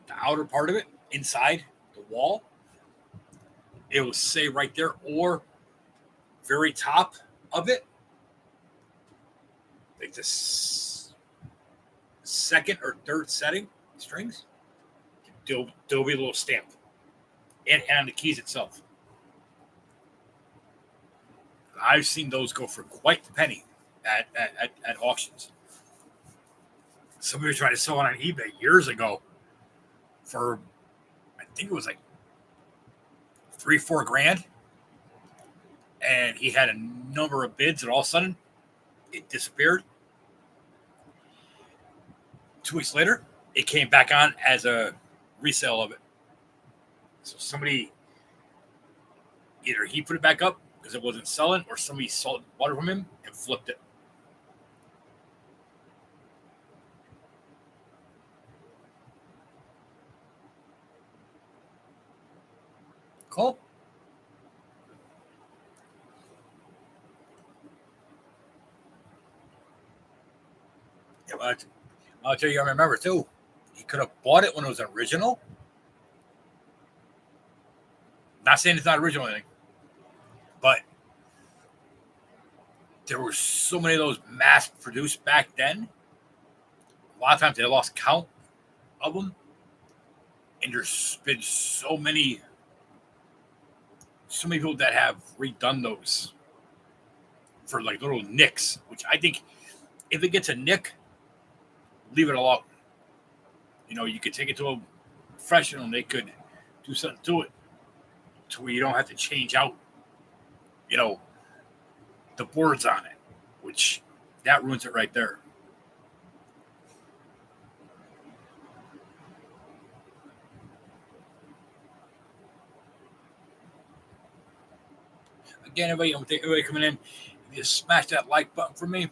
the outer part of it, inside the wall. It will say right there, or very top of it, like this second or third setting strings. There'll be a little stamp, and on the keys itself. I've seen those go for quite the penny at auctions. Somebody tried to sell it on eBay years ago for, I think it was like 3-4 grand, and he had a number of bids, and all of a sudden it disappeared. 2 weeks later, it came back on as a resale of it. So somebody, either he put it back up because it wasn't selling, or somebody bought it from him and flipped it. Cool. Yeah, but I'll tell you, I remember too. He could have bought it when it was original. Not saying it's not original or anything, but there were so many of those mass produced back then. A lot of times they lost count of them, and there's been so many people that have redone those for like little nicks, which I think if it gets a nick, leave it alone. You know, you could take it to a professional and they could do something to it to where you don't have to change out, you know, the boards on it, which that ruins it right there. Again, everybody coming in, just smash that like button for me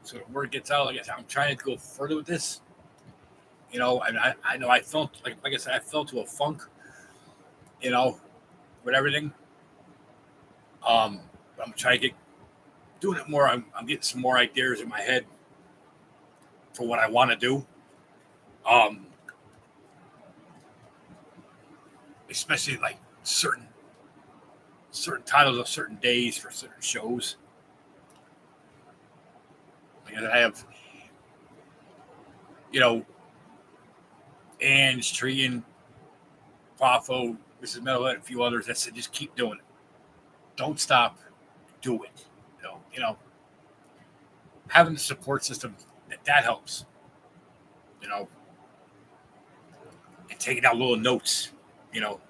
so the word gets out. Like I said, I'm trying to go further with this. You know, and I know I felt like I said, I fell to a funk, you know, with everything. I'm trying to get doing it more. I'm getting some more ideas in my head for what I want to do. Um, Especially like certain titles of certain days for certain shows. Like I have, you know, Ange, Trian, Fafo, Mrs. Metal, and a few others that said just keep doing it. Don't stop. Do it. You know, having the support system that helps. You know, and taking out little notes. You know,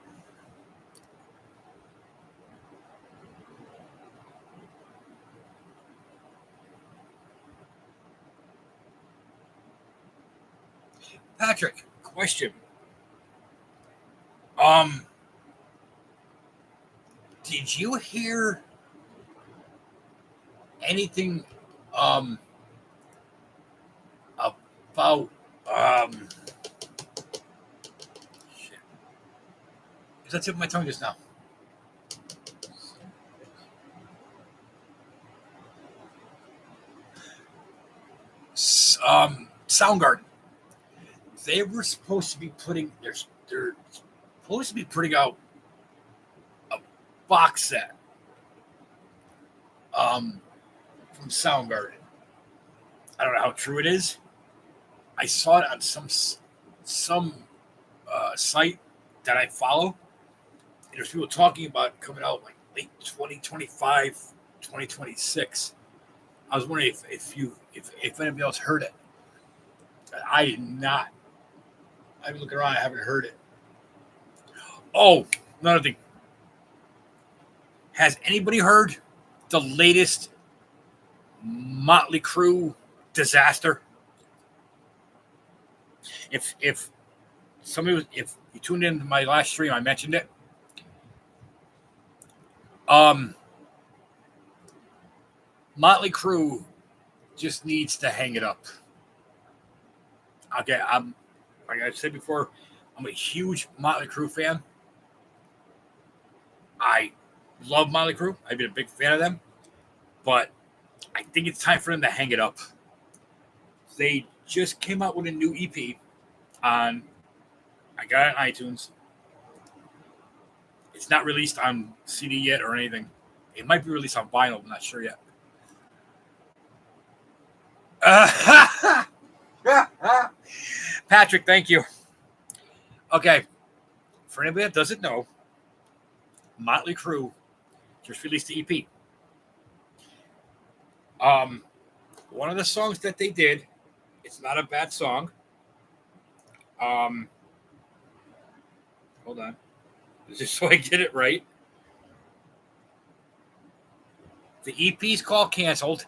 Patrick, question. Um, did you hear anything about shit. Is that tip of my tongue just now? Soundgarden. They were supposed to be putting they're supposed to be putting out a box set from Soundgarden. I don't know how true it is. I saw it on some site that I follow. And there's people talking about coming out like late 2025, 2026. I was wondering if anybody else heard it. I did not. I've been looking around. I haven't heard it. Oh, another thing. Has anybody heard the latest Motley Crue disaster? If if you tuned in to my last stream, I mentioned it. Motley Crue just needs to hang it up. Okay, like I said before, I'm a huge Motley Crue fan. I love Motley Crue. I've been a big fan of them, but I think it's time for them to hang it up. They just came out with a new EP on. I got it on iTunes. It's not released on CD yet or anything. It might be released on vinyl. I'm not sure yet. Patrick, thank you. Okay. For anybody that doesn't know, Motley Crue just released the EP. One of the songs that they did, it's not a bad song. Hold on. Just so I get it right. The EP is called Canceled.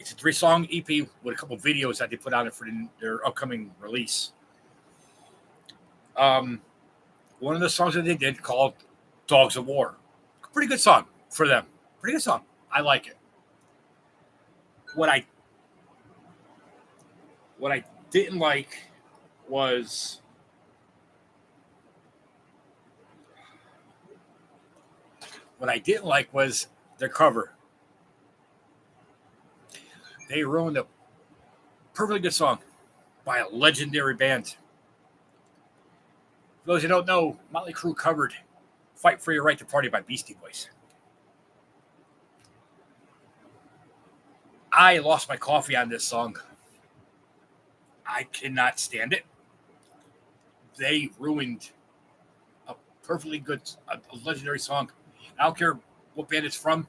It's a 3-song EP with a couple of videos that they put on it for their upcoming release. One of the songs that they did called Dogs of War. Pretty good song for them. Pretty good song. I like it. What I didn't like was their cover. They ruined a perfectly good song by a legendary band. For those who don't know, Motley Crue covered Fight for Your Right to Party by Beastie Boys. I lost my coffee on this song. I cannot stand it. They ruined a perfectly good, a legendary song. I don't care what band it's from,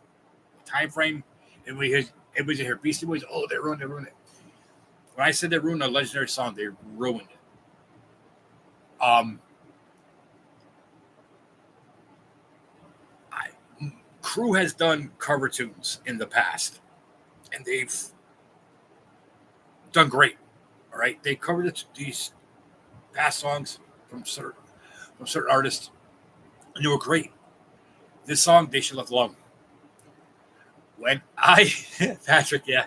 time frame. Everybody's here, Beastie Boys. Oh, they ruined it. When I said they ruined a legendary song, they ruined it. Crue has done cover tunes in the past, and they've done great. All right, they covered these past songs from certain artists, and they were great. This song they should have left alone. When Patrick, yeah,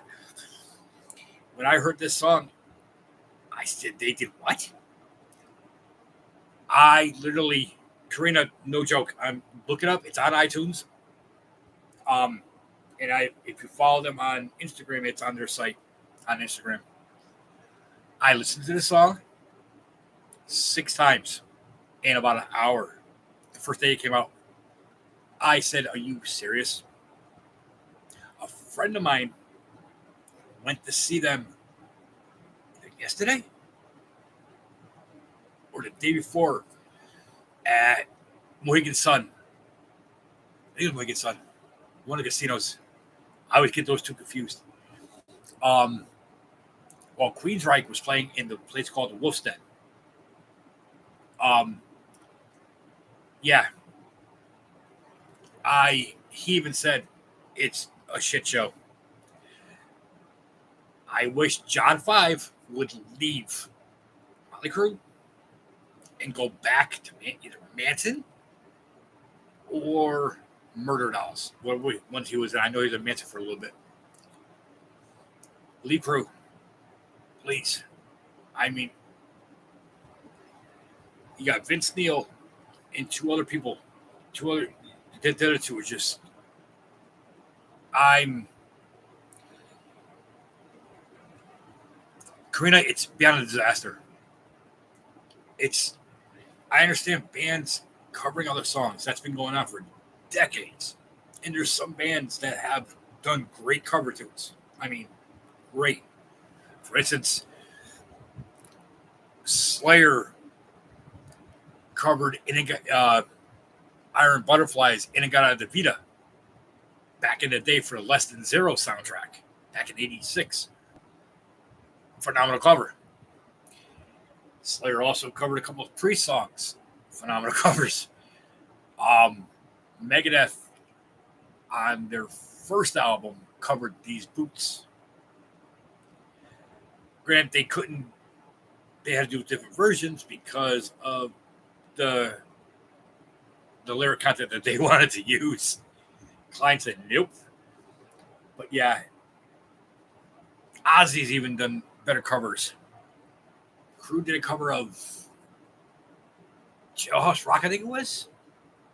when I heard this song, I said, they did what? I literally, Karina, no joke, I'm looking up. It's on iTunes. And if you follow them on Instagram, it's on their site on Instagram. I listened to the song 6 times in about an hour. The first day it came out, I said, "Are you serious?" A friend of mine went to see them yesterday or the day before at Mohegan Sun. I think it was Mohegan Sun, one of the casinos. I always get those two confused. While Queensryche was playing in the place called the Wolf's Den. Yeah. He even said it's a shit show. I wish John 5 would leave Motley Crue and go back to either Manson or Murder Dolls. Once he was, I know he was at Manson for a little bit. Leave Crue. please. I mean, you got Vince Neil and two other people. The other two are just. Karina, it's beyond a disaster. It's. I understand bands covering other songs. That's been going on for decades. And there's some bands that have done great cover tunes. I mean, great. For instance, Slayer covered Iron Butterflies In-A-Gadda-Da-Vida back in the day for the Less Than Zero soundtrack back in '86. Phenomenal cover. Slayer also covered a couple of Priest songs. Phenomenal covers. Megadeth on their first album covered These Boots. Granted, they had to do different versions because of the lyric content that they wanted to use. Klein said nope. But yeah, Ozzy's even done better covers. Crew did a cover of Jailhouse Rock, I think it was,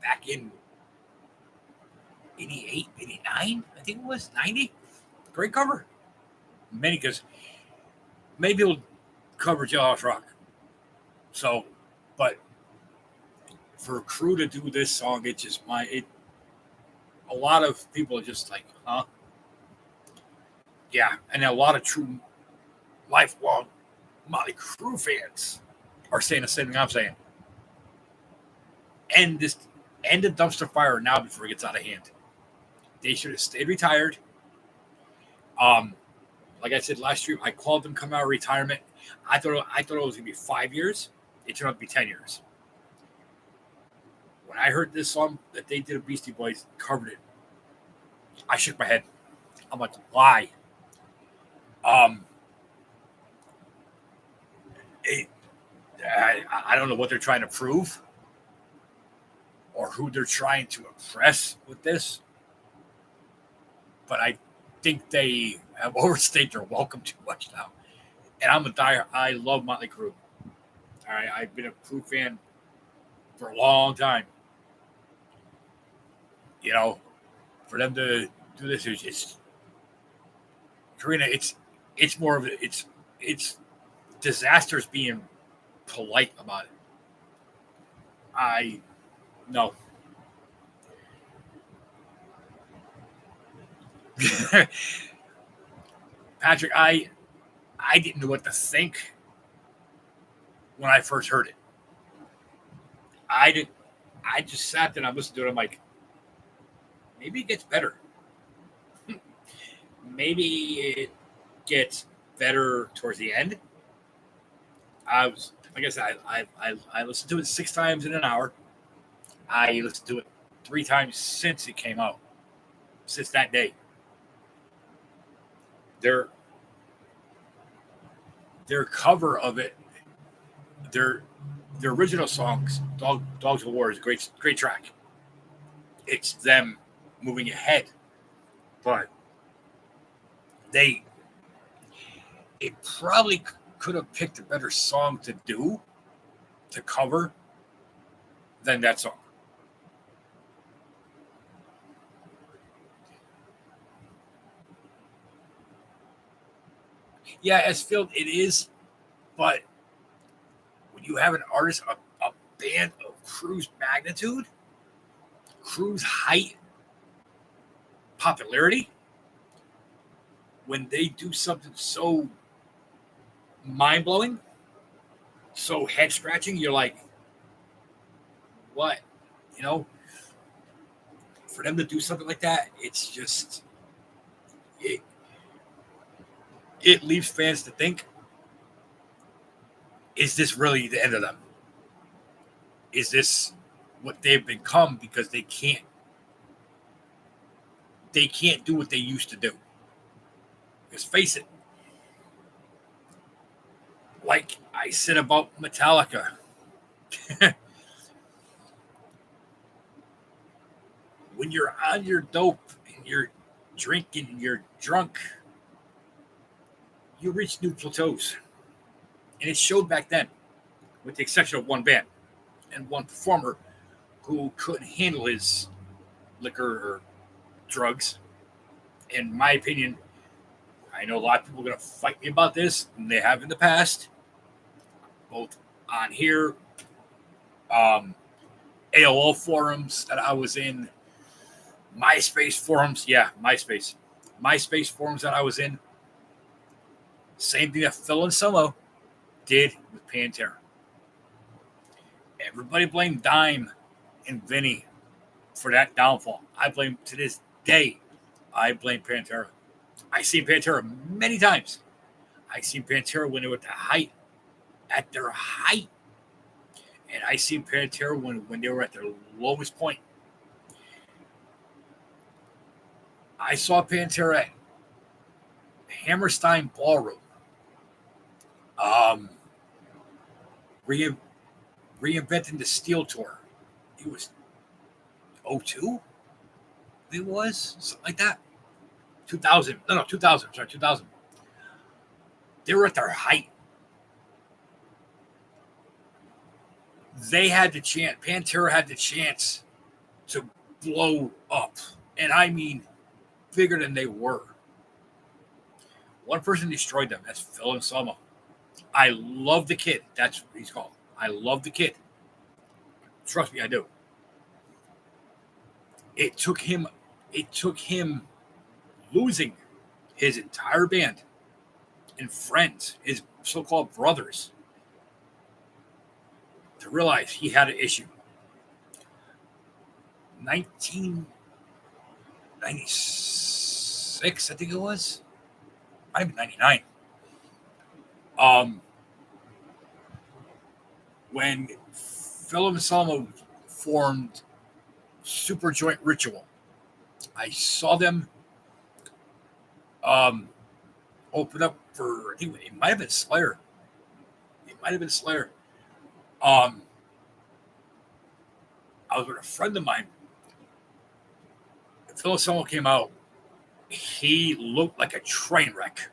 back in 88, 89, I think it was, 90. Great cover. Because many people cover Jailhouse Rock. So, but for Crew to do this song, it's just a lot of people are just like, huh? Yeah, and a lot of true lifelong Motley Crue fans are saying the same thing I'm saying. End the dumpster fire now before it gets out of hand. They should have stayed retired. Like I said last year, I called them come out of retirement. I thought it was gonna be 5 years. It turned out to be 10 years. When I heard this song that they did, a Beastie Boys covered it, I shook my head. I'm like, why? I don't know what they're trying to prove or who they're trying to impress with this, but I think they have overstayed their welcome too much now. And I love Motley Crue. All right, I've been a Crue fan for a long time. You know, for them to do this, it's Karina. It's more of it's disasters being polite about it. No. Patrick, I didn't know what to think when I first heard it. I just sat there and I listened to it. I'm like, maybe it gets better. Maybe it gets better towards the end. Like I said, I listened to it 6 times in an hour. I listened to it 3 times since it came out, since that day. Their cover of it, their original songs, Dogs of War is a great track. It's them moving ahead, but it probably could have picked a better song to cover than that song. Yeah, as Phil, it is, but when you have an artist, a band of Crue's magnitude, Crue's height, popularity, when they do something so mind-blowing, so head-scratching, you're like, what? You know, for them to do something like that, it's just, it leaves fans to think, is this really the end of them? Is this what they've become because they can't do what they used to do? Because face it, like I said about Metallica, when you're on your dope and you're drinking and you're drunk, you reach new plateaus. And it showed back then, with the exception of one band and one performer who couldn't handle his liquor or drugs. In my opinion, I know a lot of people are going to fight me about this, and they have in the past, both on here, AOL forums that I was in, MySpace forums. Yeah, MySpace. MySpace forums that I was in. Same thing that Phil and Solo did with Pantera. Everybody blamed Dime and Vinny for that downfall. I blame, to this day, I blame Pantera. I've seen Pantera many times. I've seen Pantera when they were at their height. And I seen Pantera when they were at their lowest point. I saw Pantera at Hammerstein Ballroom. Reinventing the Steel Tour. It was 02? It was something like that. 2000. No, 2000. Sorry, 2000. They were at their height. They had the chance. Pantera had the chance to blow up. And I mean bigger than they were. One person destroyed them. That's Phil Anselmo. I love the kid. That's what he's called. I love the kid. Trust me, I do. It took him losing his entire band and friends, his so-called brothers, to realize he had an issue. 1996, I think it was. Might have been 99. When Phil Anselmo formed Super Joint Ritual, I saw them open up for, I think it might have been Slayer. I was with a friend of mine. Phil Anselmo came out. He looked like a train wreck.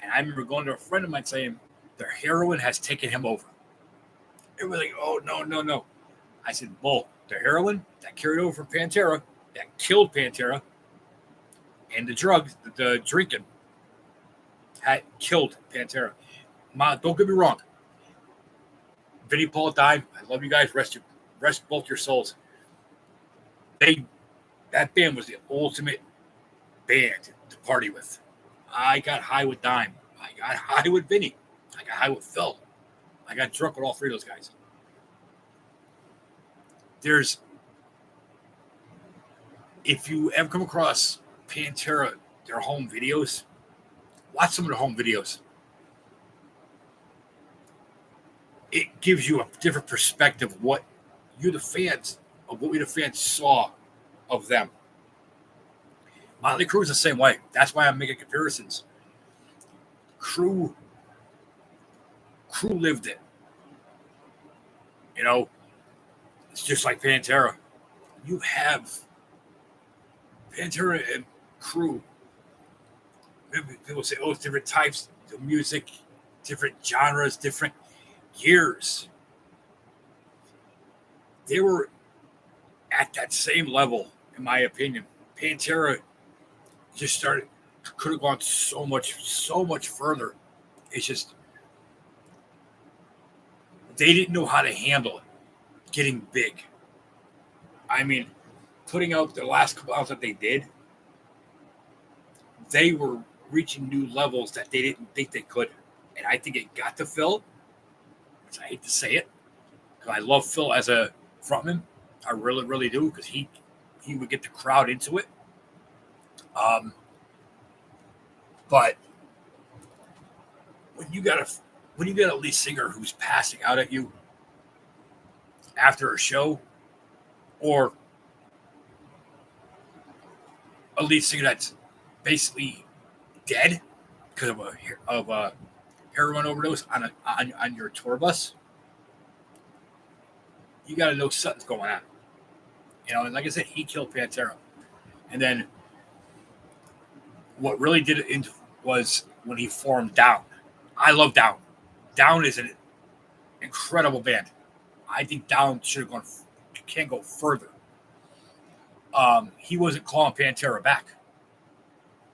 And I remember going to a friend of mine saying, their heroin has taken him over. It was like, oh, no. I said, bull, the heroin that carried over from Pantera, that killed Pantera, and the drugs, the drinking, had killed Pantera. Don't get me wrong. Vinnie Paul died. I love you guys. Rest both your souls. That band was the ultimate band to party with. I got high with Dime. I got high with Vinny. I got high with Phil. I got drunk with all three of those guys. If you ever come across Pantera, their home videos, watch some of their home videos. It gives you a different perspective of what we the fans saw of them. Motley Crue is the same way. That's why I'm making comparisons. Crue lived it. You know, it's just like Pantera. You have Pantera and Crue. People say, oh, it's different types of music, different genres, different years. They were at that same level, in my opinion. Pantera just could have gone so much further. It's just they didn't know how to handle it, getting big. I mean, putting out the last couple albums that they did, they were reaching new levels that they didn't think they could. And I think it got to Phil, which I hate to say it, because I love Phil as a frontman. I really, really do, because he would get the crowd into it. But when you got a lead singer who's passing out at you after a show, or a lead singer that's basically dead because of a heroin overdose on your tour bus, you got to know something's going on. You know, and like I said, he killed Pantera. And then what really did it was when he formed Down. I love Down. Down is an incredible band. I think Down should have gone, can go further. He wasn't calling Pantera back.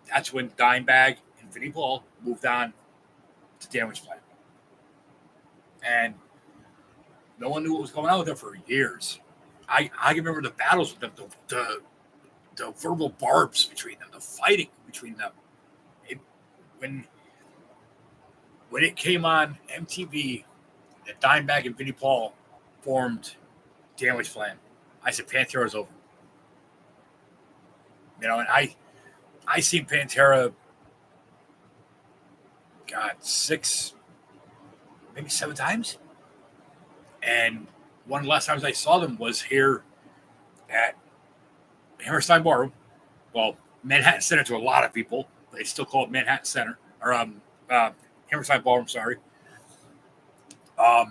That's when Dimebag and Vinnie Paul moved on to Damage Plan. And no one knew what was going on with them for years. I can remember the battles with them, the verbal barbs between them, the fighting between them. When it came on MTV that Dimebag and Vinnie Paul formed Damage Plan, I said Pantera's over. You know, and I seen Pantera, God, 6, maybe 7 times. And one of the last times I saw them was here at Hammerstein Ballroom. Well, Manhattan Center to a lot of people. They still call it Manhattan Center. Or Hammerstein Ballroom, sorry. Hell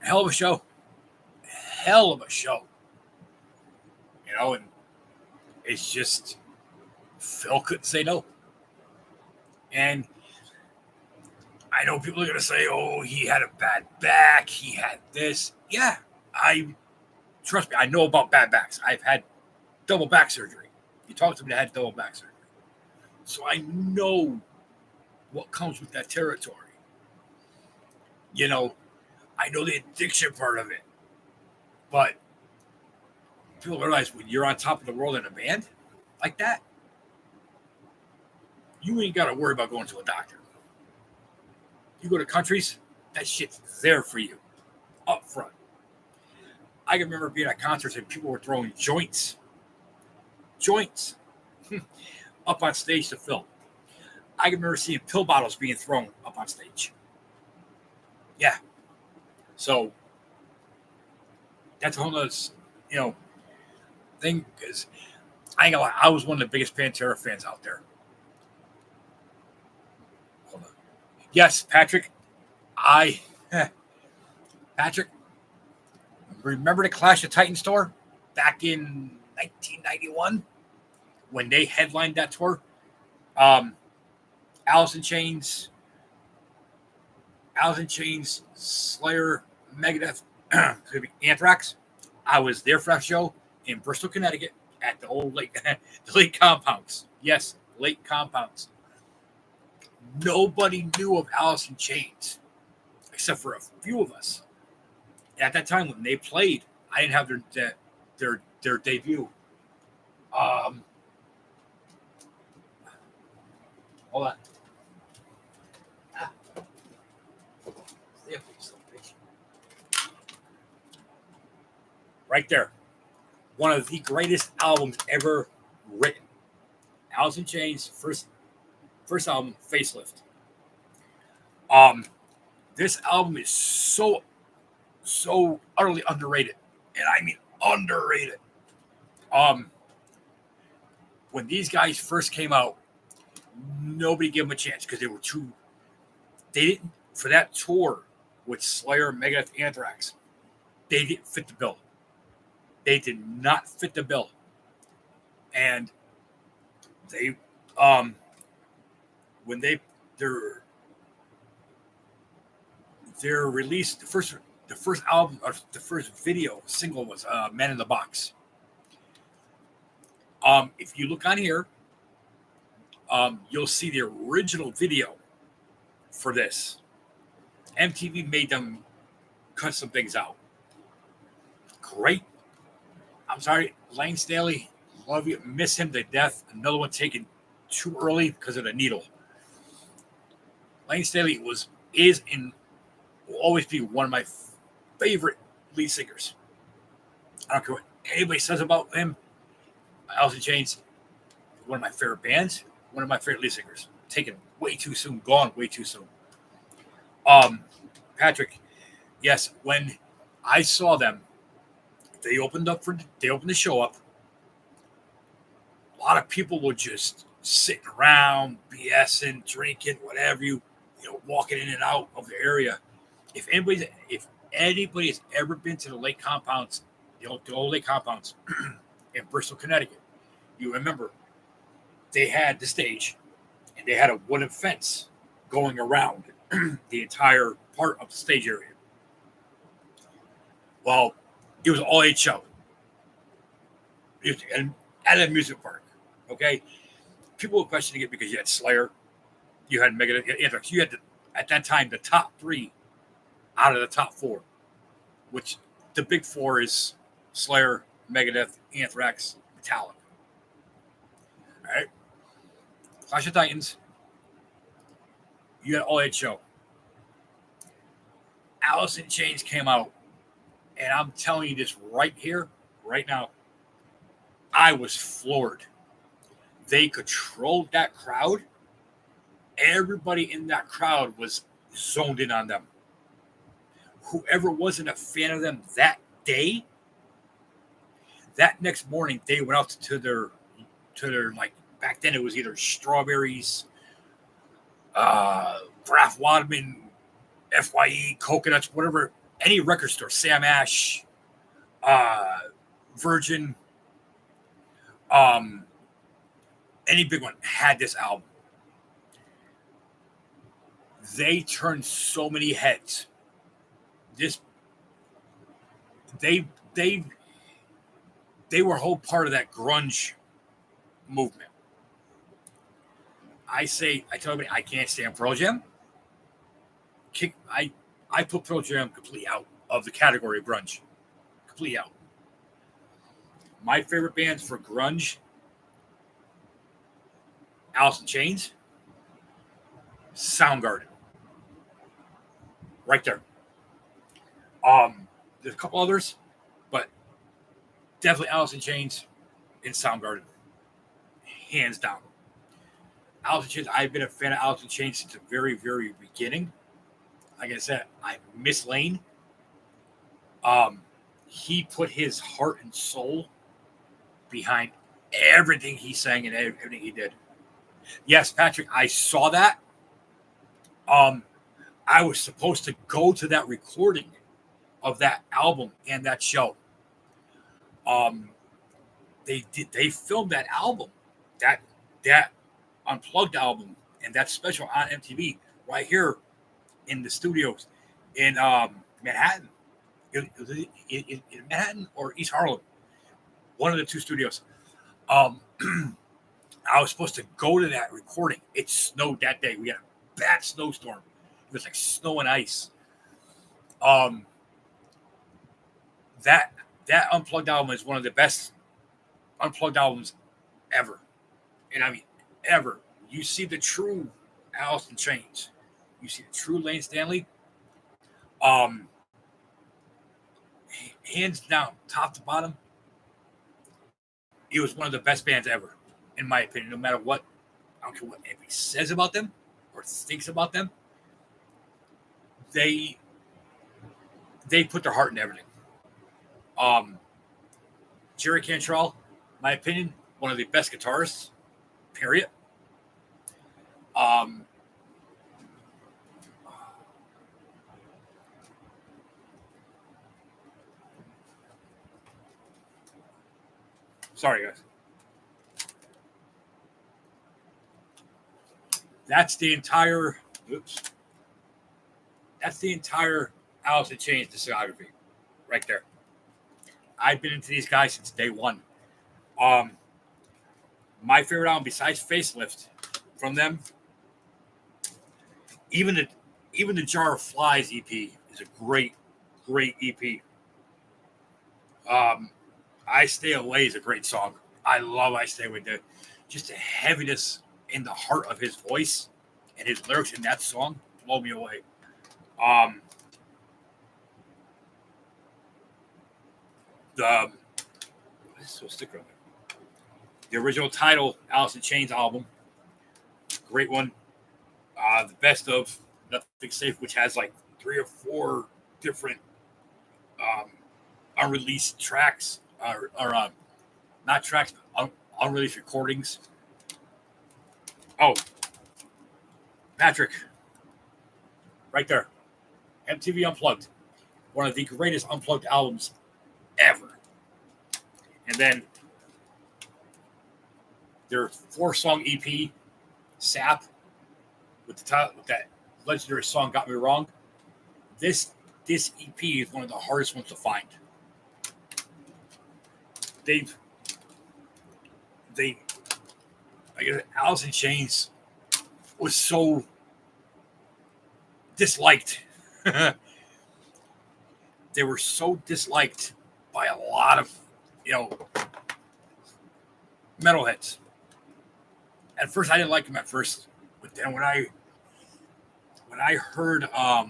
of a show. Hell of a show. You know, and it's just Phil couldn't say no. And I know people are going to say, oh, he had a bad back. He had this. Yeah, trust me, I know about bad backs. I've had double back surgery. You talk to me that had double back surgery. So I know what comes with that territory. You know, I know the addiction part of it. But people realize when you're on top of the world in a band like that, you ain't got to worry about going to a doctor. You go to countries, that shit's there for you up front. I can remember being at concerts and people were throwing joints up on stage to film. I can remember seeing pill bottles being thrown up on stage. Yeah. So that's a whole other, thing, because I ain't gonna lie, I was one of the biggest Pantera fans out there. Hold on. Yes, Patrick, Patrick, remember the Clash of Titans tour back in 1991 when they headlined that tour? Alice in Chains, Slayer, Megadeth, Anthrax. I was there for that show in Bristol, Connecticut at the old lake, the lake compounds. Yes, lake compounds. Nobody knew of Alice in Chains except for a few of us. At that time when they played, I didn't have their debut. Hold on. Right there. One of the greatest albums ever written. Alice in Chains, first album, Facelift. This album is so utterly underrated. And I mean underrated. When these guys first came out, nobody gave them a chance because they didn't, for that tour with Slayer, Megadeth, Anthrax, they didn't fit the bill. They did not fit the bill. And they, when their release, the first album, or the first video single was Man in the Box. If you look on here, you'll see the original video for this. MTV made them cut some things out. Great. I'm sorry, Lane Staley, love you, miss him to death. Another one taken too early because of the needle. Lane Staley is and will always be one of my favorite lead singers. I don't care what anybody says about him. Alice in Chains, one of my favorite bands, one of my favorite lead singers. Taken way too soon, gone way too soon. Patrick, yes, when I saw them, they opened the show up. A lot of people were just sitting around, BSing, drinking, whatever walking in and out of the area. If anybody has ever been to the lake compounds, the old lake compounds in Bristol, Connecticut, you remember they had the stage, They had a wooden fence going around the entire part of the stage area. Well, it was all age show. And at a music park. Okay? People were questioning it because you had Slayer, you had Megadeth, you had Anthrax. You had, at that time, the top 3 out of the top 4, which the big 4 is Slayer, Megadeth, Anthrax, Metallica. All right? Clash of Titans, you had all age show. Alice in Chains came out, and I'm telling you this right here, right now, I was floored. They controlled that crowd. Everybody in that crowd was zoned in on them. Whoever wasn't a fan of them that day, that next morning they went out to their like back then it was either Strawberries, Graf Wadman, FYE, Coconuts, whatever, any record store, Sam Ash, Virgin, any big one had this album. They turned so many heads. They were a whole part of that grunge movement. I tell everybody, I can't stand Pearl Jam. I put Pearl Jam completely out of the category of grunge. Completely out. My favorite bands for grunge, Alice in Chains, Soundgarden. Right there. There's a couple others, but definitely Alice in Chains and Soundgarden. Hands down. Alice in Chains, I've been a fan of Alice in Chains since the very, very beginning. Like I said, I miss Lane. He put his heart and soul behind everything he sang and everything he did. Yes, Patrick, I saw that. I was supposed to go to that recording of that album and that show. They filmed that album, that unplugged album, and that special on MTV right here in the studios in Manhattan. In Manhattan or East Harlem, one of the 2 studios. I was supposed to go to that recording. It snowed that day. We had a bad snowstorm. It was like snow and ice. That unplugged album is one of the best unplugged albums ever. And I mean, ever. You see the true Alice in Chains. You see the true Lane Stanley. Hands down, top to bottom, it was one of the best bands ever, in my opinion. No matter what, I don't care what anybody says about them or thinks about them, they put their heart in everything. Jerry Cantrell, my opinion, one of the best guitarists, period. Sorry, guys. That's the entire Alice in Chains discography right there. I've been into these guys since day one. My favorite album besides Facelift from them, even the Jar of Flies EP is a great EP. I Stay Away is a great song. I love I Stay Away. Just the heaviness in the heart of his voice and his lyrics in that song blow me away. The original title, Alice in Chains album, great one. The best of Nothing Safe, which has like 3 or 4 different unreleased tracks, or not tracks, but unreleased recordings. Oh, Patrick, right there, MTV Unplugged, one of the greatest unplugged albums ever. And then their 4-song EP, Sap, with that legendary song "Got Me Wrong." This this EP is one of the hardest ones to find. They've they I guess Alice in Chains was so disliked. They were so disliked by a lot of you know metalheads. At first, I didn't like them at first, but then when I heard uh,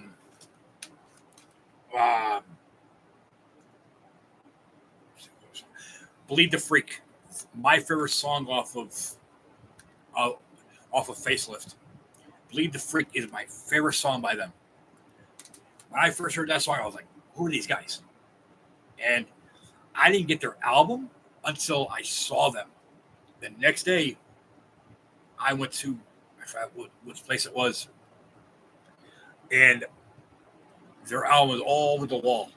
"Bleed the Freak," my favorite song uh, off of Facelift. "Bleed the Freak" is my favorite song by them. When I first heard that song, I was like, "Who are these guys?" And I didn't get their album until I saw them. The next day, I went to I forgot which place it was, and their album was all over the wall.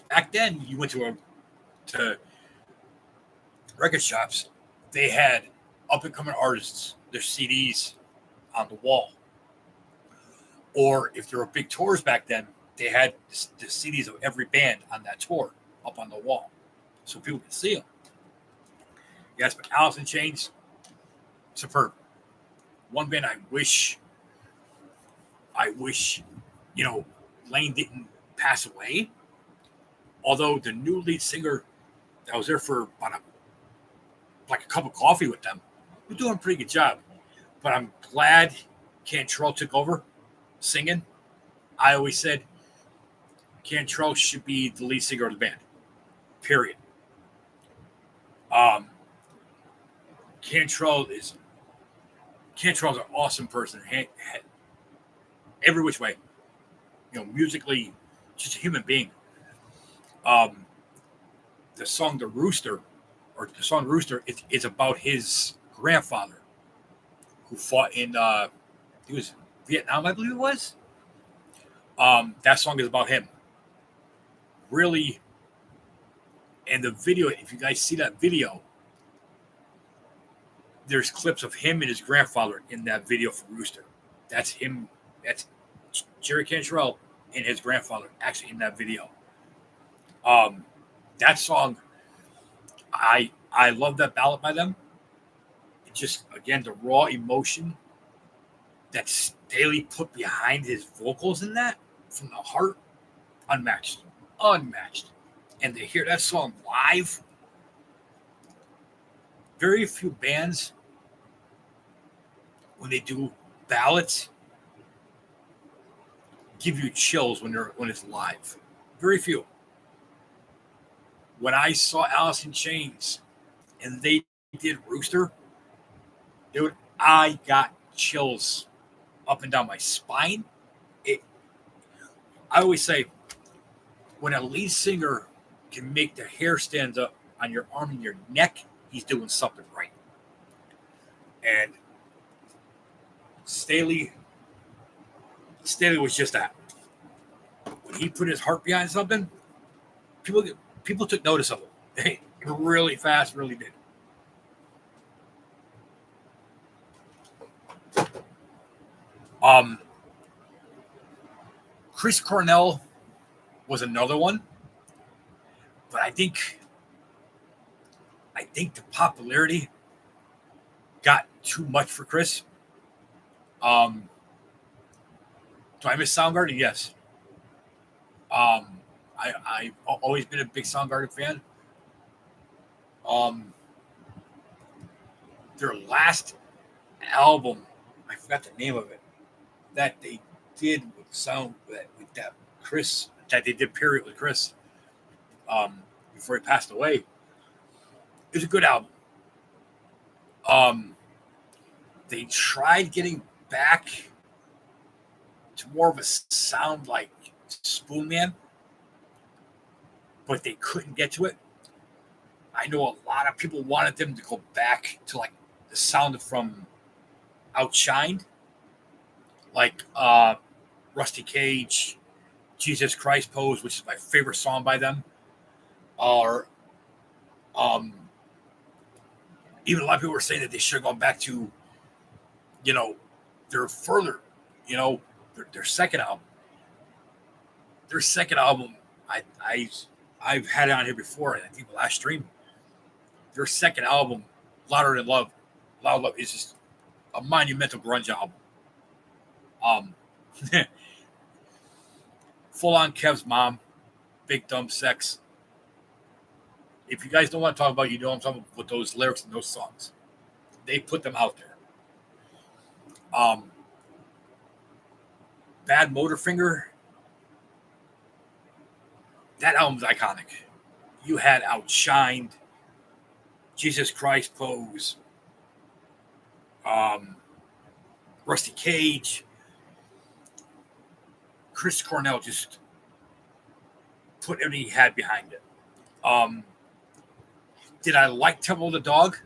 Back then, you went to record shops, they had up and coming artists, their CDs on the wall. Or if there were big tours back then, they had the CDs of every band on that tour up on the wall so people could see them. Yes, but Alice in Chains, superb. One band I wish, you know, Lane didn't pass away. Although the new lead singer that was there for about like a cup of coffee with them, was doing a pretty good job. But I'm glad Cantrell took over singing. I always said Cantrell should be the lead singer of the band. Period. Um, Cantrell is Cantrell's an awesome person. Every which way, musically, just a human being. Um, the song "The Rooster" or the song "Rooster" is about his grandfather who fought in it was Vietnam, I believe it was. That song is about him. Really, and the video, if you guys see that video, there's clips of him and his grandfather in that video for Rooster. That's him. That's Jerry Cantrell and his grandfather actually in that video. Um, that song, I love that ballad by them. It just again the raw emotion that Staley put behind his vocals in that from the heart, unmatched, unmatched. And to hear that song live, very few bands when they do ballads give you chills when it's live. Very few. When I saw Alice in Chains and they did Rooster, dude, I got chills up and down my spine. I always say, when a lead singer can make the hair stand up on your arm and your neck, he's doing something right. And Staley was just that. When he put his heart behind something, people took notice of him. Hey, really fast, really did. Chris Cornell was another one, but I think the popularity got too much for Chris. Do I miss Soundgarden? Yes. I've always been a big Soundgarden fan. Their last album, I forgot the name of it, that they did with that Chris, that they did period with Chris, before he passed away. It was a good album. They tried getting back to more of a sound like Spoon Man, but they couldn't get to it. I know a lot of people wanted them to go back to like the sound from Outshined, like Rusty Cage, Jesus Christ Pose, which is my favorite song by them, or even a lot of people were saying that they should have gone back to, their further Their second album. Their second album, I've had it on here before, and I think the last stream. Their second album, Louder Than Love, Loud Love, is just a monumental grunge album. Full on Kev's mom, Big Dumb Sex. If you guys don't want to talk about, you know what I'm talking about with those lyrics and those songs. They put them out there. Bad Motorfinger. That album's iconic. You had Outshined, Jesus Christ Pose, Rusty Cage. Chris Cornell just put everything he had behind it. Did I like Temple of the Dog?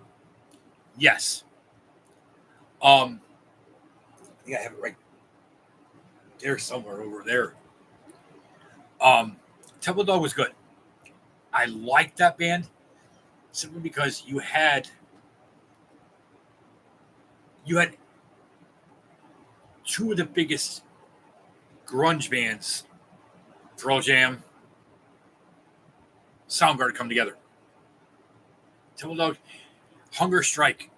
Yes. I think I have it right there somewhere over there. Temple of the Dog was good. I liked that band simply because you had two of the biggest grunge bands, Pearl Jam, Soundgarden, come together. Temple of the Dog, Hunger Strike,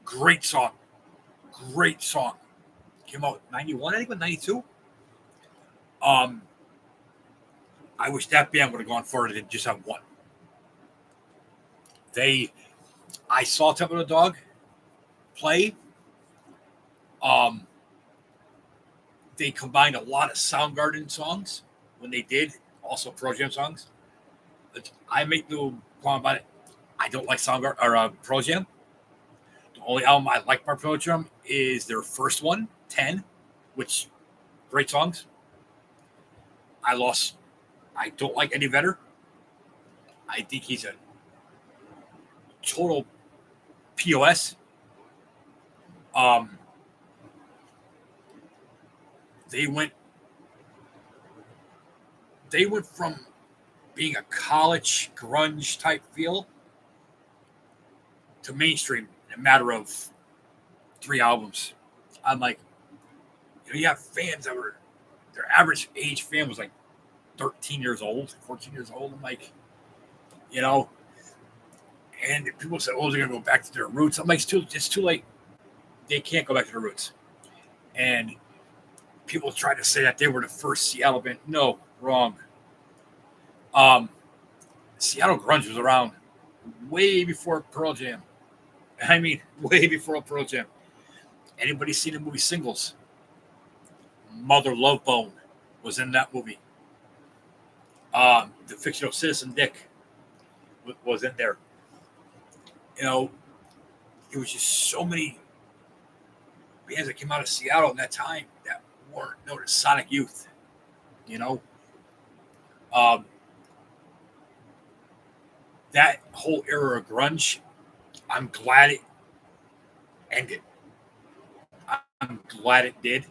great song. Came out 91, I think, 92. I wish that band would have gone further than just have one. I saw Temple of the Dog play. They combined a lot of Soundgarden songs when they did, also Pearl Jam songs. I make no qualm about it. I don't like Soundgarden or Pearl Jam. The only album I like by Pearl Jam is their first one, 10, which great songs. I don't like Eddie Vedder. I think he's a total POS. They went from being a college grunge type feel to mainstream in a matter of 3 albums. I'm like, you have fans that were, their average age fan was like 13 years old, 14 years old. I'm like, and people say, oh, they're going to go back to their roots. I'm like, it's too late. They can't go back to their roots. And people try to say that they were the first Seattle band. No, wrong. Seattle grunge was around way before Pearl Jam. I mean, way before Pearl Jam. Anybody seen the movie Singles? Mother Love Bone was in that movie. The fictional Citizen Dick was in there. It was just so many bands that came out of Seattle in that time that weren't known as Sonic Youth. That whole era of grunge, I'm glad it ended. I'm glad it did.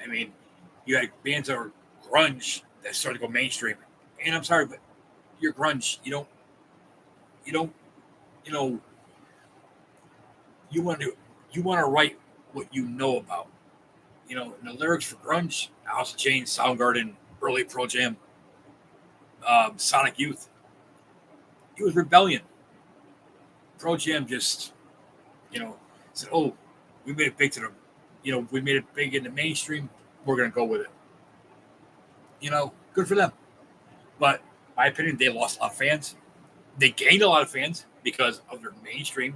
I mean, you had bands that were grunge that started to go mainstream. And I'm sorry, but you're grunge. You want to write what you know about. And the lyrics for grunge, Alice in Chains, Soundgarden, early Pearl Jam, Sonic Youth. It was rebellion. Pearl Jam just, said, "Oh, we made it big we made it big in the mainstream. We're gonna go with it." Good for them. But in my opinion, they lost a lot of fans. They gained a lot of fans because of their mainstream.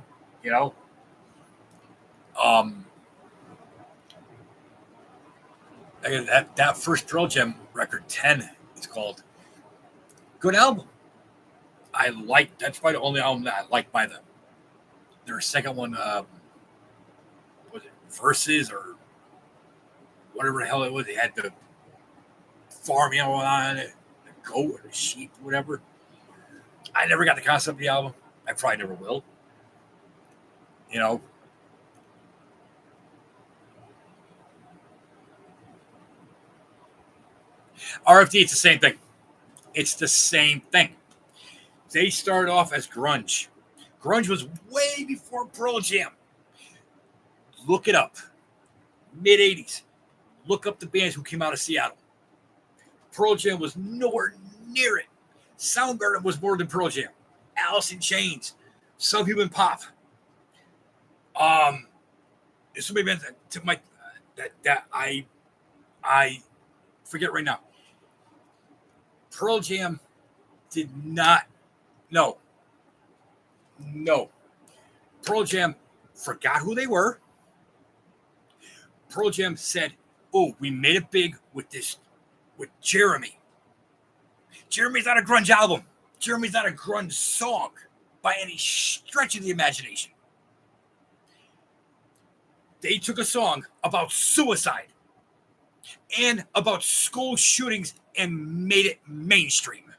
That first Pearl Jam record, 10, it's called. Good album. That's probably the only album that I like by them. Their second one, was it Versus or whatever the hell it was? They had the farm animal on it, the goat or the sheep, whatever. I never got the concept of the album. I probably never will. RFD, it's the same thing. It's the same thing. They started off as grunge. Grunge was way before Pearl Jam. Look it up. mid 80s. Look up the bands who came out of Seattle. Pearl Jam was nowhere near it. Soundgarden was more than Pearl Jam. Alice in Chains, Subhuman Pop. There's so many bands that I forget right now. Pearl Jam did not. No. Pearl Jam forgot who they were. Pearl Jam said, "Oh, we made it big with Jeremy. Jeremy's not a grunge album. Jeremy's not a grunge song by any stretch of the imagination." They took a song about suicide and about school shootings and made it mainstream.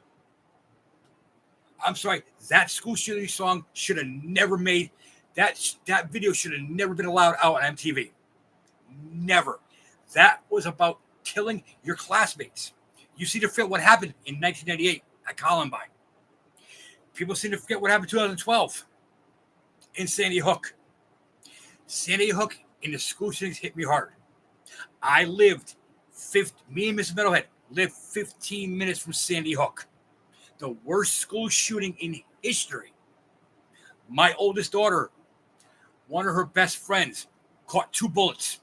I'm sorry, that school shooting song should have never made that video should have never been allowed out on MTV. Never. That was about killing your classmates. You seem to forget what happened in 1998 at Columbine. People seem to forget what happened in 2012 in Sandy Hook. Sandy Hook and the school shootings hit me hard. I lived, me and Mrs. Metalhead lived 15 minutes from Sandy Hook. The worst school shooting in history. My oldest daughter, one of her best friends, caught 2 bullets.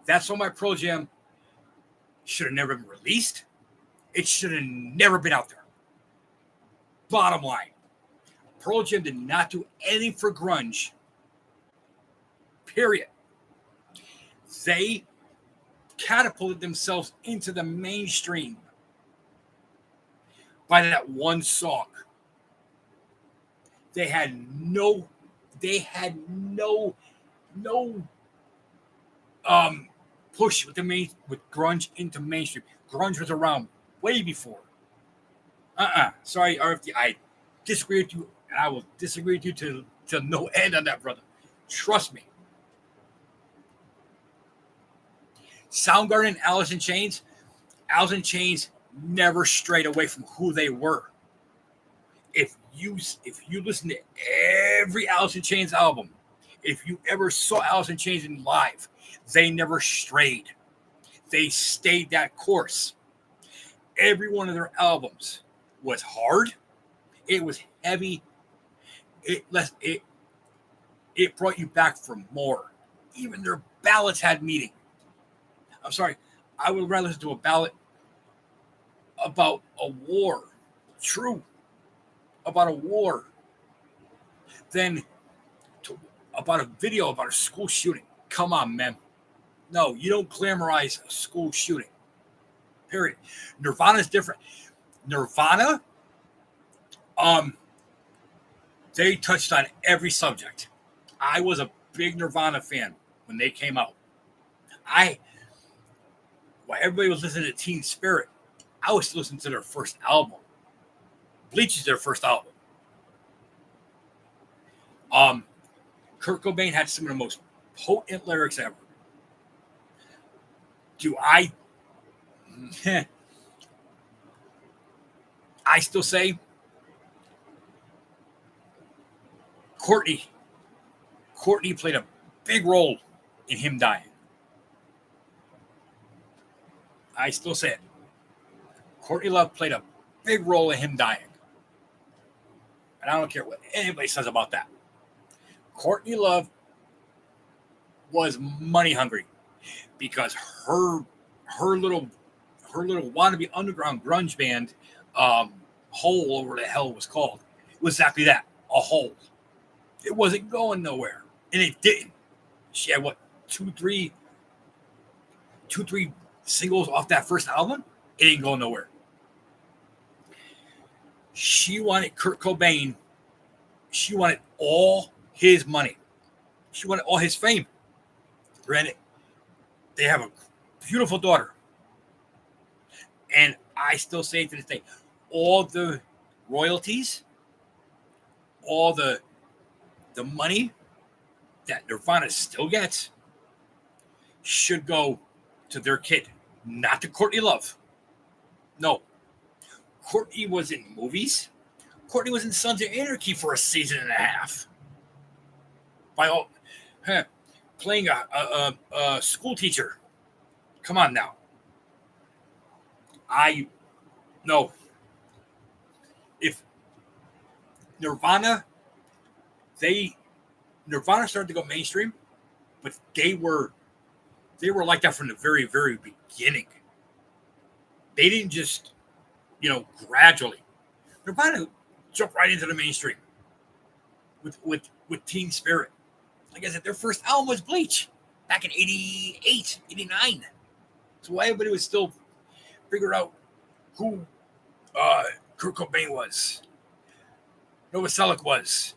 That's why my Pearl Jam should have never been released. It should have never been out there. Bottom line, Pearl Jam did not do anything for grunge. Period. They catapulted themselves into the mainstream by that one song. They had no push with grunge into mainstream. Grunge was around way before. Sorry, RFD. I disagree with you, and I will disagree with you to no end on that, brother. Trust me. Soundgarden, Alice in Chains. Alice in Chains never strayed away from who they were. If you listen to every Alice in Chains album, if you ever saw Alice in Chains in live, they never strayed. They stayed that course. Every one of their albums was hard. It was heavy. It brought you back for more. Even their ballads had meaning. I'm sorry, I would rather listen to a ballad about a war, true, about a war, than about a video about a school shooting. Come on, man. No, you don't glamorize a school shooting. Period. Nirvana's different. Nirvana, they touched on every subject. I was a big Nirvana fan when they came out. While everybody was listening to Teen Spirit, I was listening to their first album. Bleach is their first album. Kurt Cobain had some of the most potent lyrics ever. I still say Courtney played a big role in him dying. I still say it. Courtney Love played a big role in him dying. And I don't care what anybody says about that. Courtney Love was money hungry because her little wannabe underground grunge band, Hole, or whatever the hell it was called, was exactly that, a hole. It wasn't going nowhere, and it didn't. She had two, three singles off that first album. It ain't going nowhere. She wanted Kurt Cobain. She wanted all his money. She wanted all his fame. Granted, they have a beautiful daughter. And I still say to this day, all the royalties, all the money that Nirvana still gets should go to their kid, not to Courtney Love. No. Courtney was in movies. Courtney was in Sons of Anarchy for a season and a half. playing a school teacher. Come on now. I no. If Nirvana, they Nirvana started to go mainstream, but they were like that from the very, very beginning. They didn't just, gradually. Nirvana jumped right into the mainstream with Teen Spirit. Like I said, their first album was Bleach back in 88, 89. So why everybody was still figuring out who Kurt Cobain was, Novoselic was.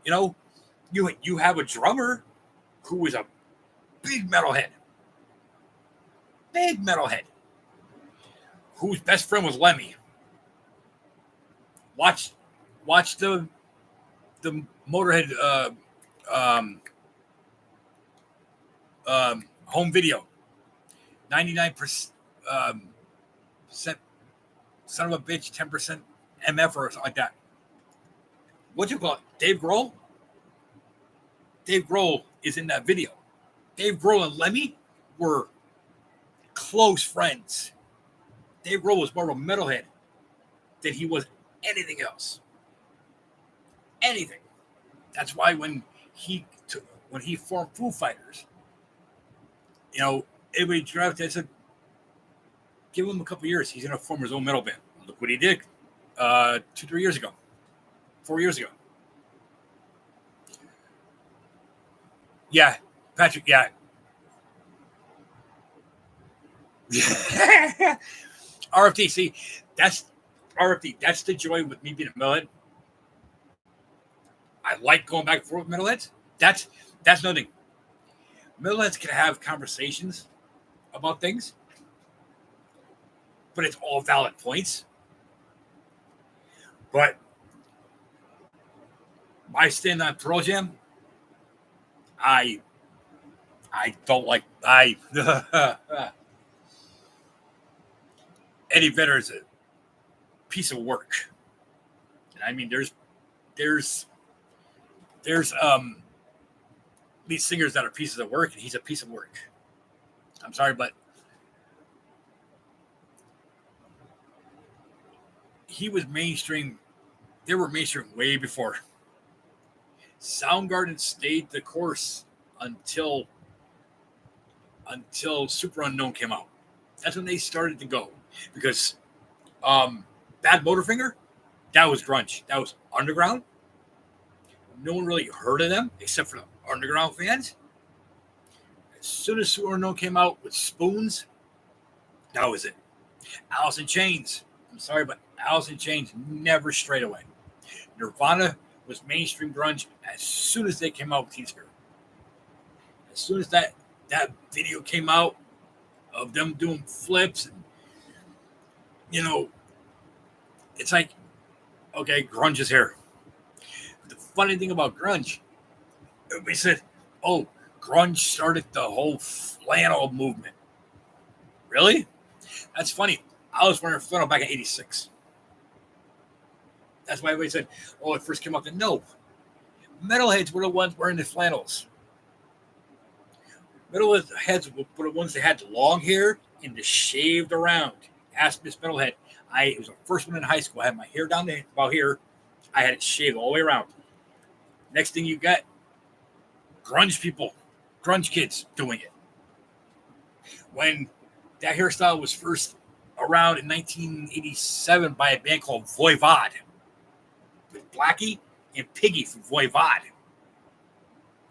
You have a drummer who was a big metalhead, whose best friend was Lemmy. Watch the Motorhead home video. 99% son of a bitch, 10% MF or something like that. What you call it? Dave Grohl? Dave Grohl is in that video. Dave Grohl and Lemmy were close friends. Dave Grohl was more of a metalhead than he was anything else. Anything. That's why when he formed Foo Fighters, everybody drafted and said, give him a couple years. He's going to form his own metal band. Look what he did 4 years ago. Yeah, Patrick, yeah. RFD, see, that's RFD. That's the joy with me being a metalhead. I like going back and forth with metalheads. That's nothing. Metalheads can have conversations about things, but it's all valid points. But my stand on Pearl Jam, I don't like. Eddie Vedder is a piece of work. And I mean, there's these singers that are pieces of work, and he's a piece of work. I'm sorry, but he was mainstream. They were mainstream way before. Soundgarden stayed the course until Super Unknown came out. That's when they started to go. Because Bad Motorfinger, that was grunge. That was underground. No one really heard of them except for the underground fans. As soon as Super Unknown came out with Spoons, that was it. Alice in Chains. I'm sorry, but Alice in Chains never strayed away. Nirvana was mainstream grunge as soon as they came out with Teen Spirit. As soon as that video came out of them doing flips, and it's like, okay, grunge is here. But the funny thing about grunge, everybody said, oh, grunge started the whole flannel movement. Really? That's funny. I was wearing flannel back in 86. That's why everybody said, oh, it first came out. No. Metalheads were the ones wearing the flannels. Metalheads were the ones that had the long hair and the shaved around. Ask Miss Metalhead. It was the first one in high school. I had my hair down there about here. I had it shaved all the way around. Next thing you got, grunge kids doing it. When that hairstyle was first around in 1987 by a band called Voivod, with Blackie and Piggy from Voivod,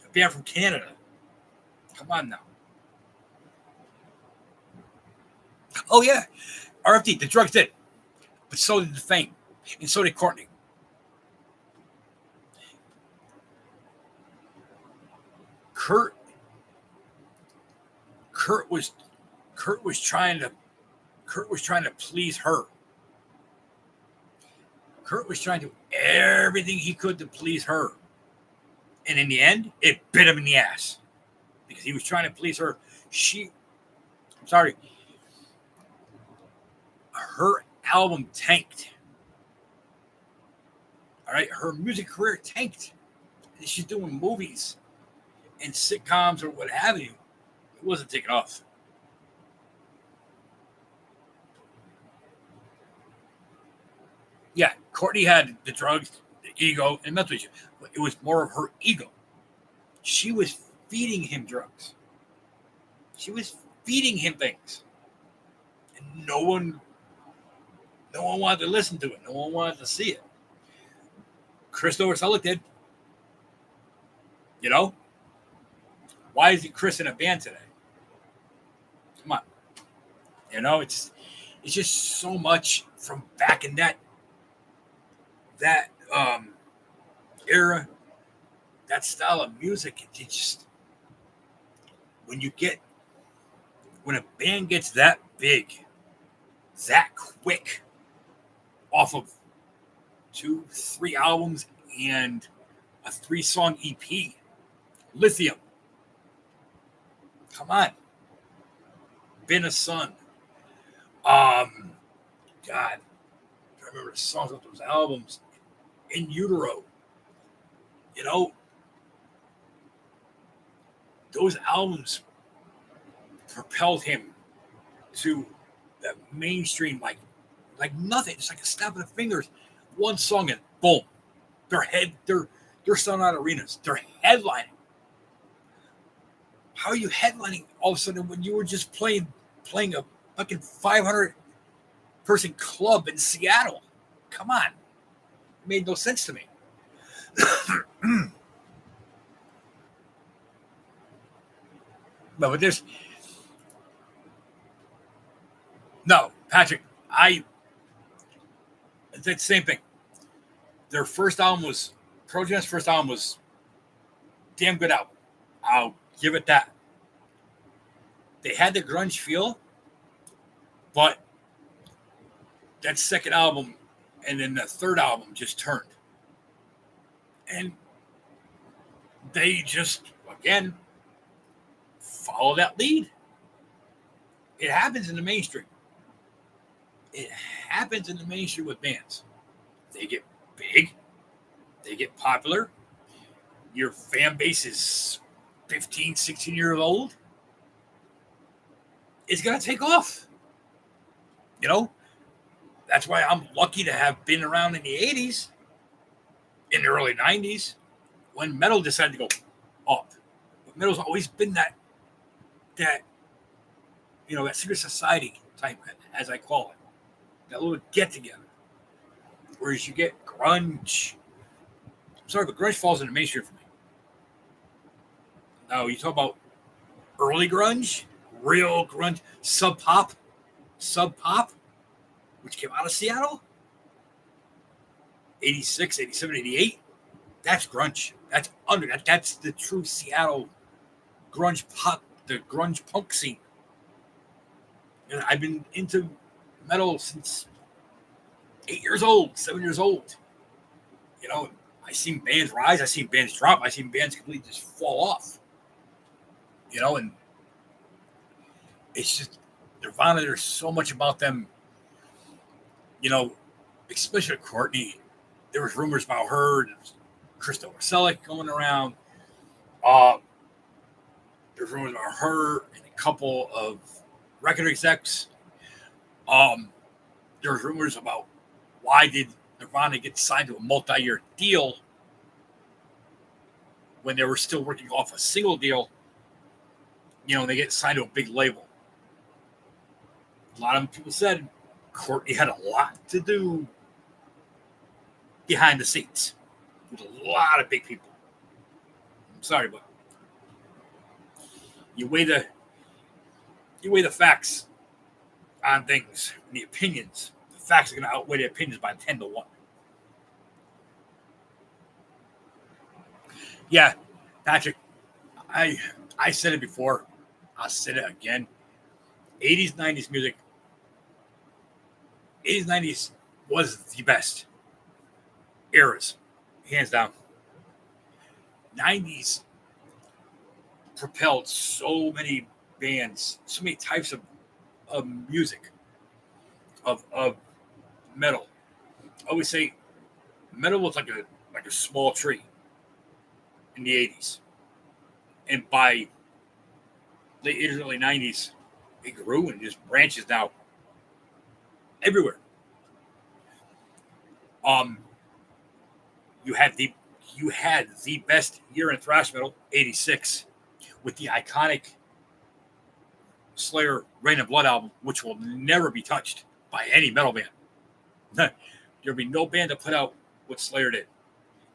a band from Canada. Come on now. Oh yeah, RFD. The drugs did, but so did the fame, and so did Courtney. Kurt was trying to please her. Kurt was trying to do everything he could to please her. And in the end, it bit him in the ass. Because he was trying to please her. Her album tanked. All right? Her music career tanked. And she's doing movies. in sitcoms or what have you, it wasn't taking off. Yeah, Courtney had the drugs, the ego, and mental issue. But it was more of her ego. She was feeding him drugs. She was feeding him things, and no one wanted to listen to it. No one wanted to see it. Chris Novoselic did. You know, why is he Chris in a band today? Come on. You know, it's just so much from back in that era, that style of music. It just when a band gets that big, that quick, off of 2-3 albums and a 3-song EP, Lithium. Come on, Been a Sun. God, I remember the songs of those albums. In Utero, you know, those albums propelled him to the mainstream like nothing. It's like a snap of the fingers. One song and boom, they're selling out arenas. They're headlining. How are you headlining all of a sudden when you were just playing a fucking 500-person club in Seattle? Come on, it made no sense to me. But there's no Patrick. It's the same thing. Their first album was Pearl Jam's first album was damn good album. I'll give it that. They had the grunge feel, but that second album and then the third album just turned. And they just, again, follow that lead. It happens in the mainstream. It happens in the mainstream with bands. They get big. They get popular. Your fan base is 15, 16 years old. It's going to take off. You know? That's why I'm lucky to have been around in the 80s, in the early 90s, when metal decided to go up. But metal's always been that that secret society type, as I call it. That little get together. Whereas you get grunge. I'm sorry, but grunge falls in the mainstream for me. Now, you talk about early grunge, real grunge, Sub Pop, which came out of Seattle, 86, 87, 88. That's grunge. That's the true Seattle grunge pop, the grunge punk scene. And I've been into metal since 8 years old, 7 years old. You know, I've seen bands rise, I've seen bands drop, I've seen bands completely just fall off. You know, and it's just Nirvana, there's so much about them, you know, especially Courtney. There was rumors about her, and Chris Novoselic going around. There's rumors about her and a couple of record execs. There's rumors about why did Nirvana get signed to a multi-year deal when they were still working off a single deal. You know, they get signed to a big label. A lot of people said Courtney had a lot to do behind the scenes with a lot of big people. I'm sorry, but you weigh the facts on things and the opinions. The facts are going to outweigh the opinions by 10 to 1. Yeah, Patrick, I said it before. I'll say it again. 80s, 90s music. 80s, 90s was the best eras, hands down. 90s propelled so many bands, so many types of music, of metal. I always say metal was like a small tree in the 80s. And by late 80s, early 90s, it grew and just branches now everywhere. Um, you had the best year in thrash metal, '86, with the iconic Slayer Rain and Blood album, which will never be touched by any metal band. There'll be no band to put out what Slayer did.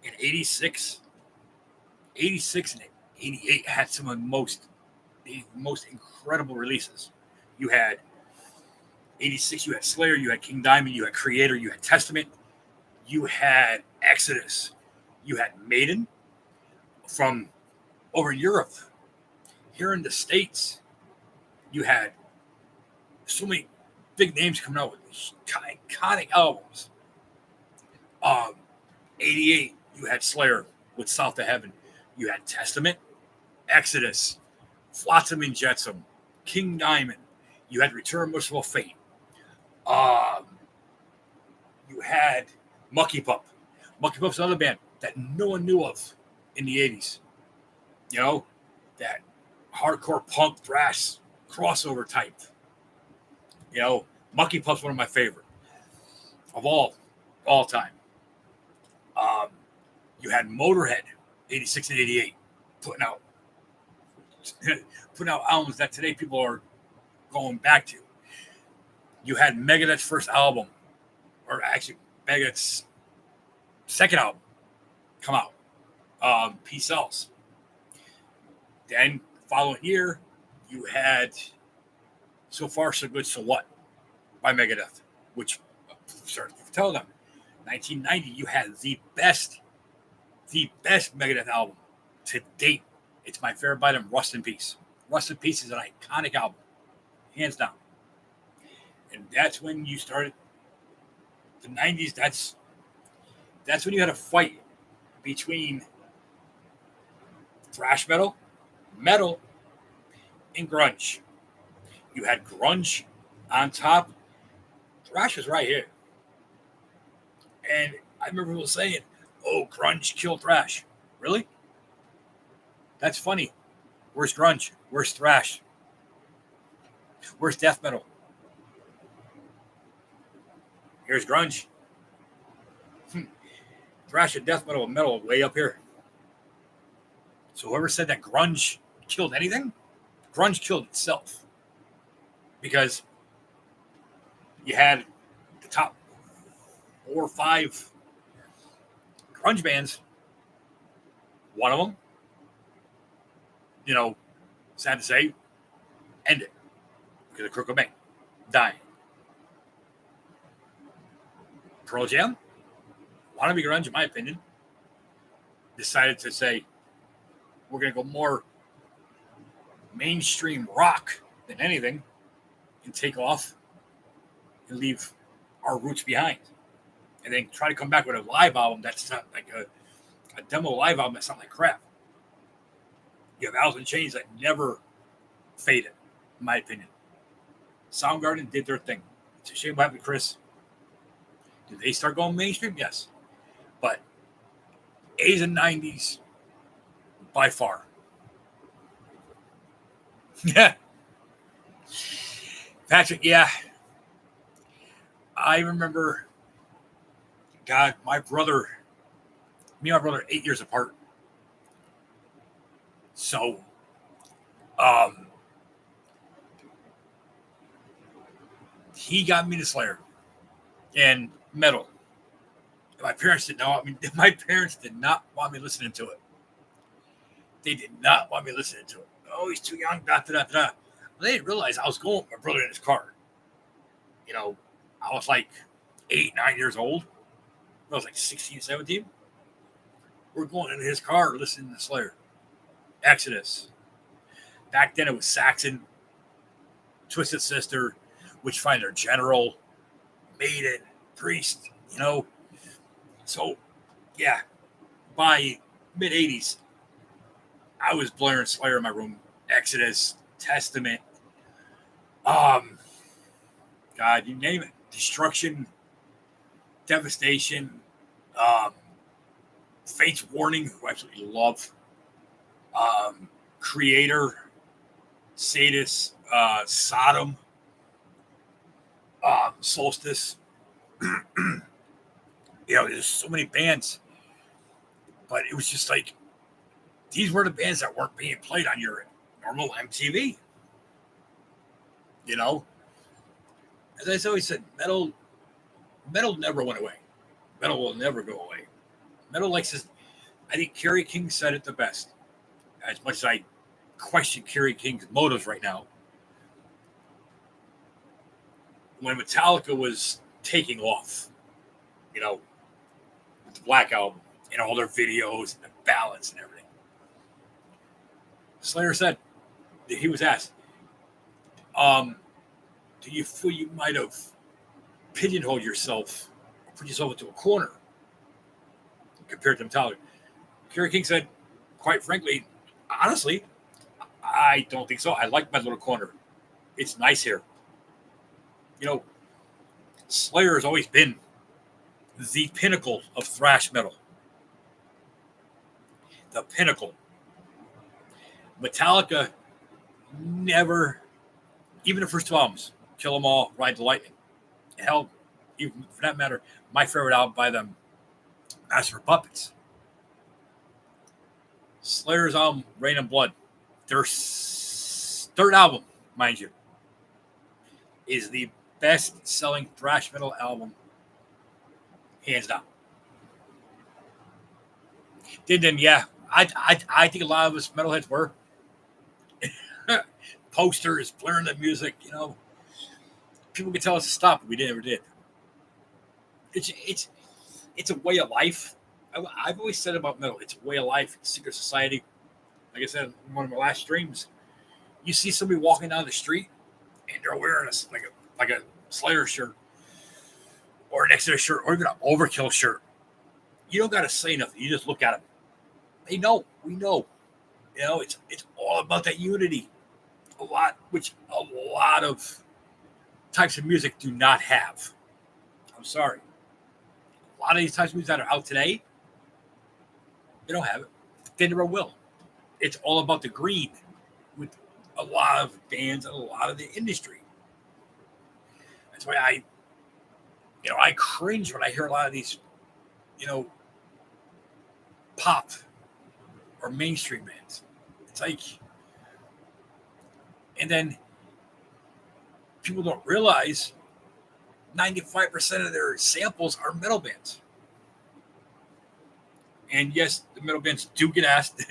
In '86, '86 and '88 had some of the most incredible releases. You had '86, you had Slayer, you had King Diamond, you had Creator, you had Testament, you had Exodus, you had Maiden from over in Europe. Here in the States, you had so many big names coming out with these iconic albums. Um, '88, you had Slayer with South of Heaven. You had Testament, Exodus, Flotsam and Jetsam, King Diamond. You had Return Merciful Fate. Um, you had Mucky Pup. Mucky Pup's another band that no one knew of in the '80s. You know, that hardcore punk thrash crossover type. You know, Mucky Pup's one of my favorite of all time. Um, you had Motorhead, '86 and '88, putting out albums that today people are going back to. You had Megadeth's first album, or actually Megadeth's second album, come out, Peace Sells. Then following year, you had So Far So Good So What by Megadeth, which started to tell them. 1990, you had the best Megadeth album to date. It's my favorite by them, Rust in Peace. Rust in Peace is an iconic album, hands down. And that's when you started the '90s. That's when you had a fight between thrash metal, and grunge. You had grunge on top. Thrash was right here. And I remember people saying, "Oh, grunge killed thrash." Really? That's funny. Where's grunge? Where's thrash? Where's death metal? Here's grunge. Thrash and death metal way up here. So whoever said that grunge killed anything, grunge killed itself. Because you had the top 4 or 5 grunge bands. One of them, sad to say, ended because of Kurt Cobain dying. Pearl Jam, wannabe grunge, in my opinion, decided to say, we're going to go more mainstream rock than anything and take off and leave our roots behind. And then try to come back with a live album that's not like a demo live album that's not like crap. You have Alice in Chains that never faded, in my opinion. Soundgarden did their thing. It's a shame what happened to Chris. Did they start going mainstream? Yes. But 80s and 90s, by far. Yeah. Patrick, yeah. I remember, God, me and my brother, 8 years apart. So, he got me to Slayer and metal. My parents did not. My parents did not want me listening to it. They did not want me listening to it. Oh, he's too young. Da da da da. Well, they didn't realize I was going with my brother in his car. I was like 8, 9 years old. I was like 16, 17. We're going in his car listening to Slayer, Exodus. Back then it was Saxon, Twisted Sister, Witchfinder General, Maiden, Priest. So, yeah, by mid 80s, I was blaring Slayer in my room. Exodus, Testament, God, you name it. Destruction, Devastation, Fate's Warning, who I absolutely love, Creator, Sadist, Sodom, Solstice. There's so many bands, but it was just like these were the bands that weren't being played on your normal MTV. As I always said, metal never went away. Metal will never go away. Metal likes this. I think Kerry King said it the best. As much as I question Kerry King's motives right now, when Metallica was taking off, with the Black Album and all their videos and the ballads and everything, Slayer said, he was asked, do you feel you might have pigeonholed yourself, or put yourself into a corner compared to Metallica? Kerry King said, quite frankly, honestly, I don't think so. I like my little corner. It's nice here. Slayer has always been the pinnacle of thrash metal. The pinnacle. Metallica never, even the first two albums, Kill 'Em All, Ride the Lightning. Hell, even for that matter, my favorite album by them, Master of Puppets. Slayer's album, Rain and Blood, their third album, mind you, is the best-selling thrash metal album, hands down. Then, yeah, I think a lot of us metalheads were. Posters, blaring the music, people could tell us to stop, but we never did. It's a way of life. I've always said about metal, it's a way of life. It's a secret society. Like I said in one of my last streams, you see somebody walking down the street and they're wearing like a Slayer shirt or an Exodus shirt or even an Overkill shirt. You don't got to say nothing. You just look at them. They know. We know. It's all about that unity. Which a lot of types of music do not have. I'm sorry. A lot of these types of music that are out today, they don't have it. They never will. It's all about the green with a lot of bands and a lot of the industry. That's why I cringe when I hear a lot of these, pop or mainstream bands. It's like, and then people don't realize 95% of their samples are metal bands. And yes, the metal bands do get asked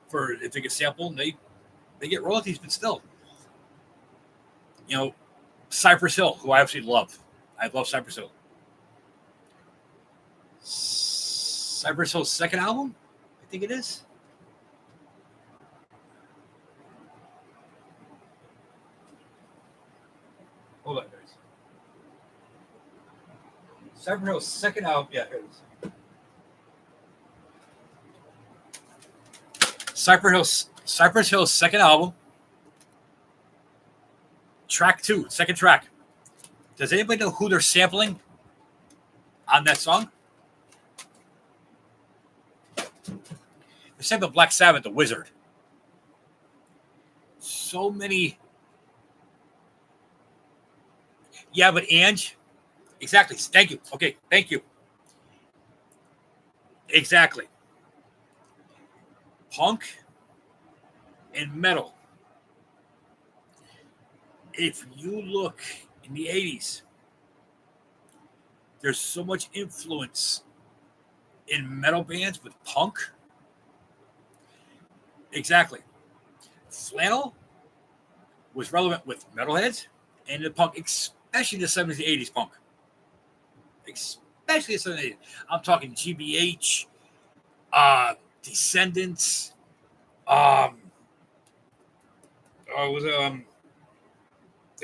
for if they get sampled, and they get royalties, but still. Cypress Hill, who I absolutely love. I love Cypress Hill. Cypress Hill's second album, I think it is. Hold on, guys. Cypress Hill's second album, yeah, here it is. Cypress Hill's second album, track 2, second track. Does anybody know who they're sampling on that song? They're sampling Black Sabbath, The Wizard. So many. Yeah, but Ange, exactly. Thank you. Okay, thank you. Exactly. Punk and metal. If you look in the 80s, there's so much influence in metal bands with punk. Exactly. Flannel was relevant with metalheads and the punk, especially the 70s and 80s punk. Especially the 70s and 80s. I'm talking GBH, Descendants, The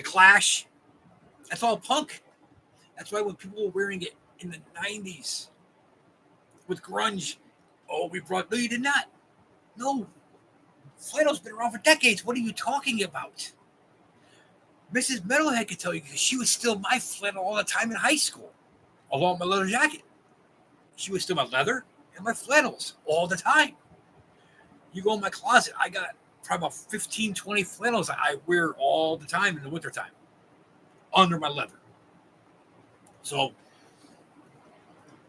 Clash. That's all punk. That's why when people were wearing it in the 90s with grunge, no, you did not. No. Flannel's been around for decades. What are you talking about? Mrs. Metalhead could tell you because she was still my flannel all the time in high school, along with my leather jacket. She was still my leather and my flannels all the time. You go in my closet, I got probably about 15, 20 flannels I wear all the time in the wintertime under my leather. So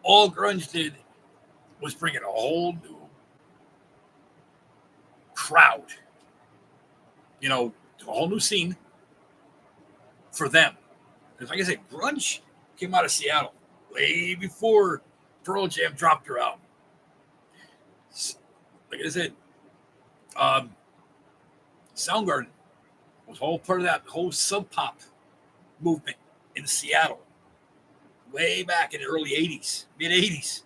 all grunge did was bring in a whole new crowd, a whole new scene for them. Because like I said, grunge came out of Seattle way before Pearl Jam dropped their album. Like I said, Soundgarden was all part of that whole sub pop movement in Seattle way back in the early 80s, mid 80s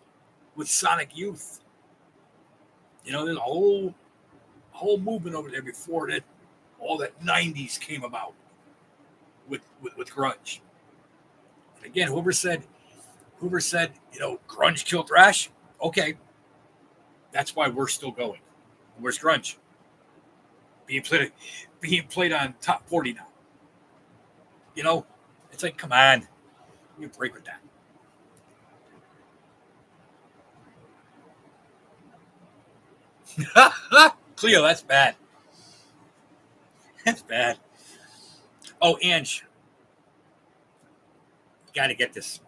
with Sonic Youth. There's a whole movement over there before that all that 90s came about with grunge. And again, whoever said, grunge killed thrash, okay. That's why we're still going. Where's grunge? Being played on top 40 now. It's like, come on. Give me a break with that. Cleo, that's bad. That's bad. Oh, Ange. Got to get this.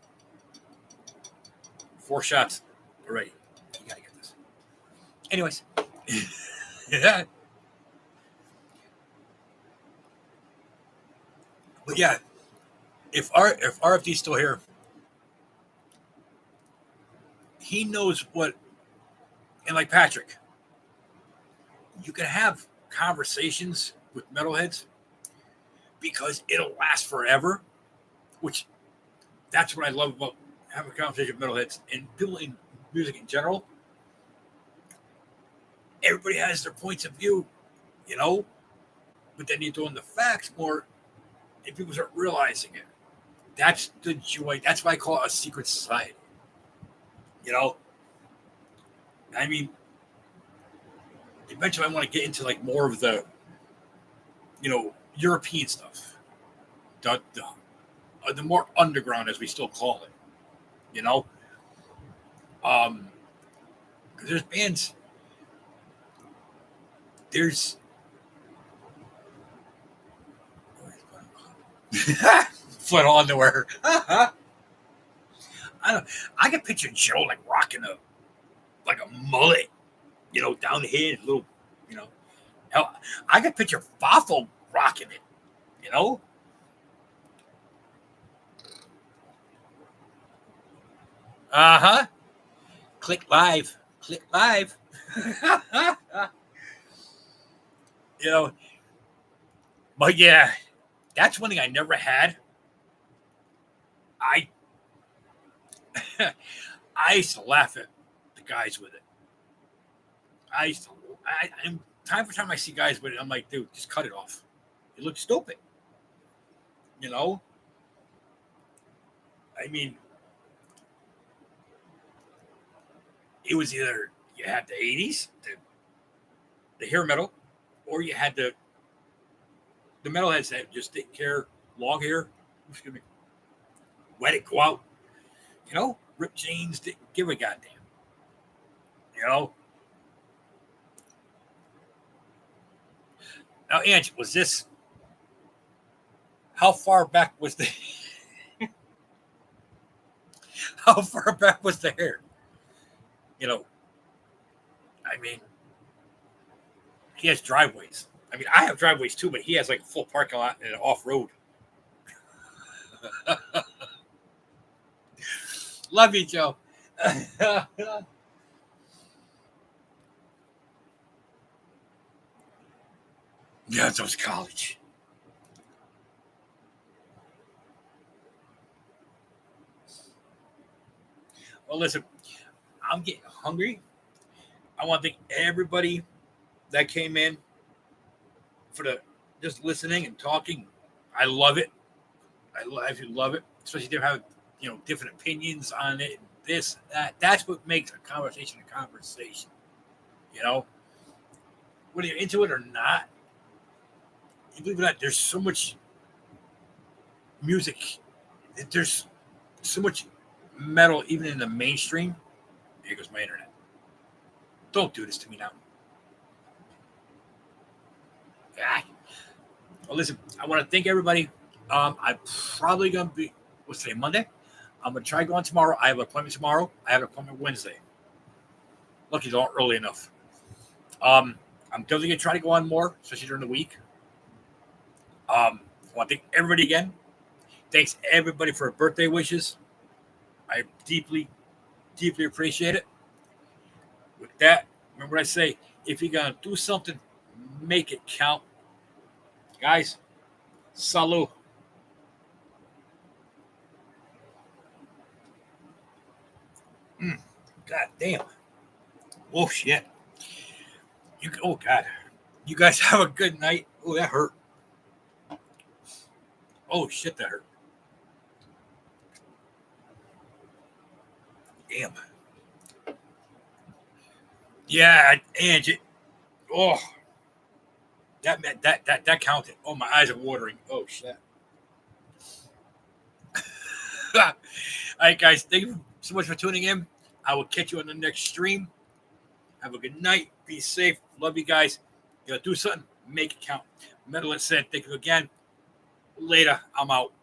4 shots already. You got to get this. Anyways. Yeah. But yeah, if RFD's still here, he knows what, and like Patrick, you can have conversations with metalheads because it'll last forever, which that's what I love about having a conversation with metalheads and building music in general. Everybody has their points of view, but then you throw in the facts more and people start realizing it. That's the joy. That's why I call it a secret society. I mean, eventually I want to get into like more of the, European stuff. The more underground, as we still call it. Because there's bands. There's flannel underwear. I can picture Joe like rocking a mullet, down the head, a little, Hell, I can picture Fafo rocking it, Uh-huh. Click live. But yeah, that's one thing I never had. I used to laugh at the guys with it. Time for time I see guys with it, I'm like, dude, just cut it off. It looks stupid. I mean, it was either you had the 80s, the hair metal, or you had the metalheads that just didn't care, long hair, excuse me, let it go out. Rip jeans, didn't give a goddamn. Now, Ange, was this, how far back was the hair? I mean, he has driveways. I mean, I have driveways too, but he has like a full parking lot and an off-road. Love you, Joe. Yeah, it was college. Well, listen, I'm getting hungry. I want to thank everybody that came in for the just listening and talking. I love it. I actually love it, especially if they have different opinions on it. This, that. That's what makes a conversation a conversation. Whether you're into it or not, you believe it or not, there's so much music. There's so much metal, even in the mainstream. Here goes my internet. Don't do this to me now. Well, listen, I want to thank everybody. I'm probably going to be, what's today, Monday? I'm going to try going tomorrow. I have an appointment tomorrow. I have an appointment Wednesday. Lucky they're not early enough. I'm definitely going to try to go on more, especially during the week. I want to thank everybody again. Thanks everybody for birthday wishes. I deeply, deeply appreciate it. With that, remember what I say, if you're going to do something, make it count. Guys, salut. God damn. Oh, shit. Oh, God. You guys have a good night. Oh, that hurt. Oh, shit, that hurt. Damn. Yeah, Angie. Oh, that counted. Oh, my eyes are watering. Oh, shit. All right, guys. Thank you so much for tuning in. I will catch you on the next stream. Have a good night. Be safe. Love you guys. You gotta do something. Make it count. Metal said, thank you again. Later. I'm out.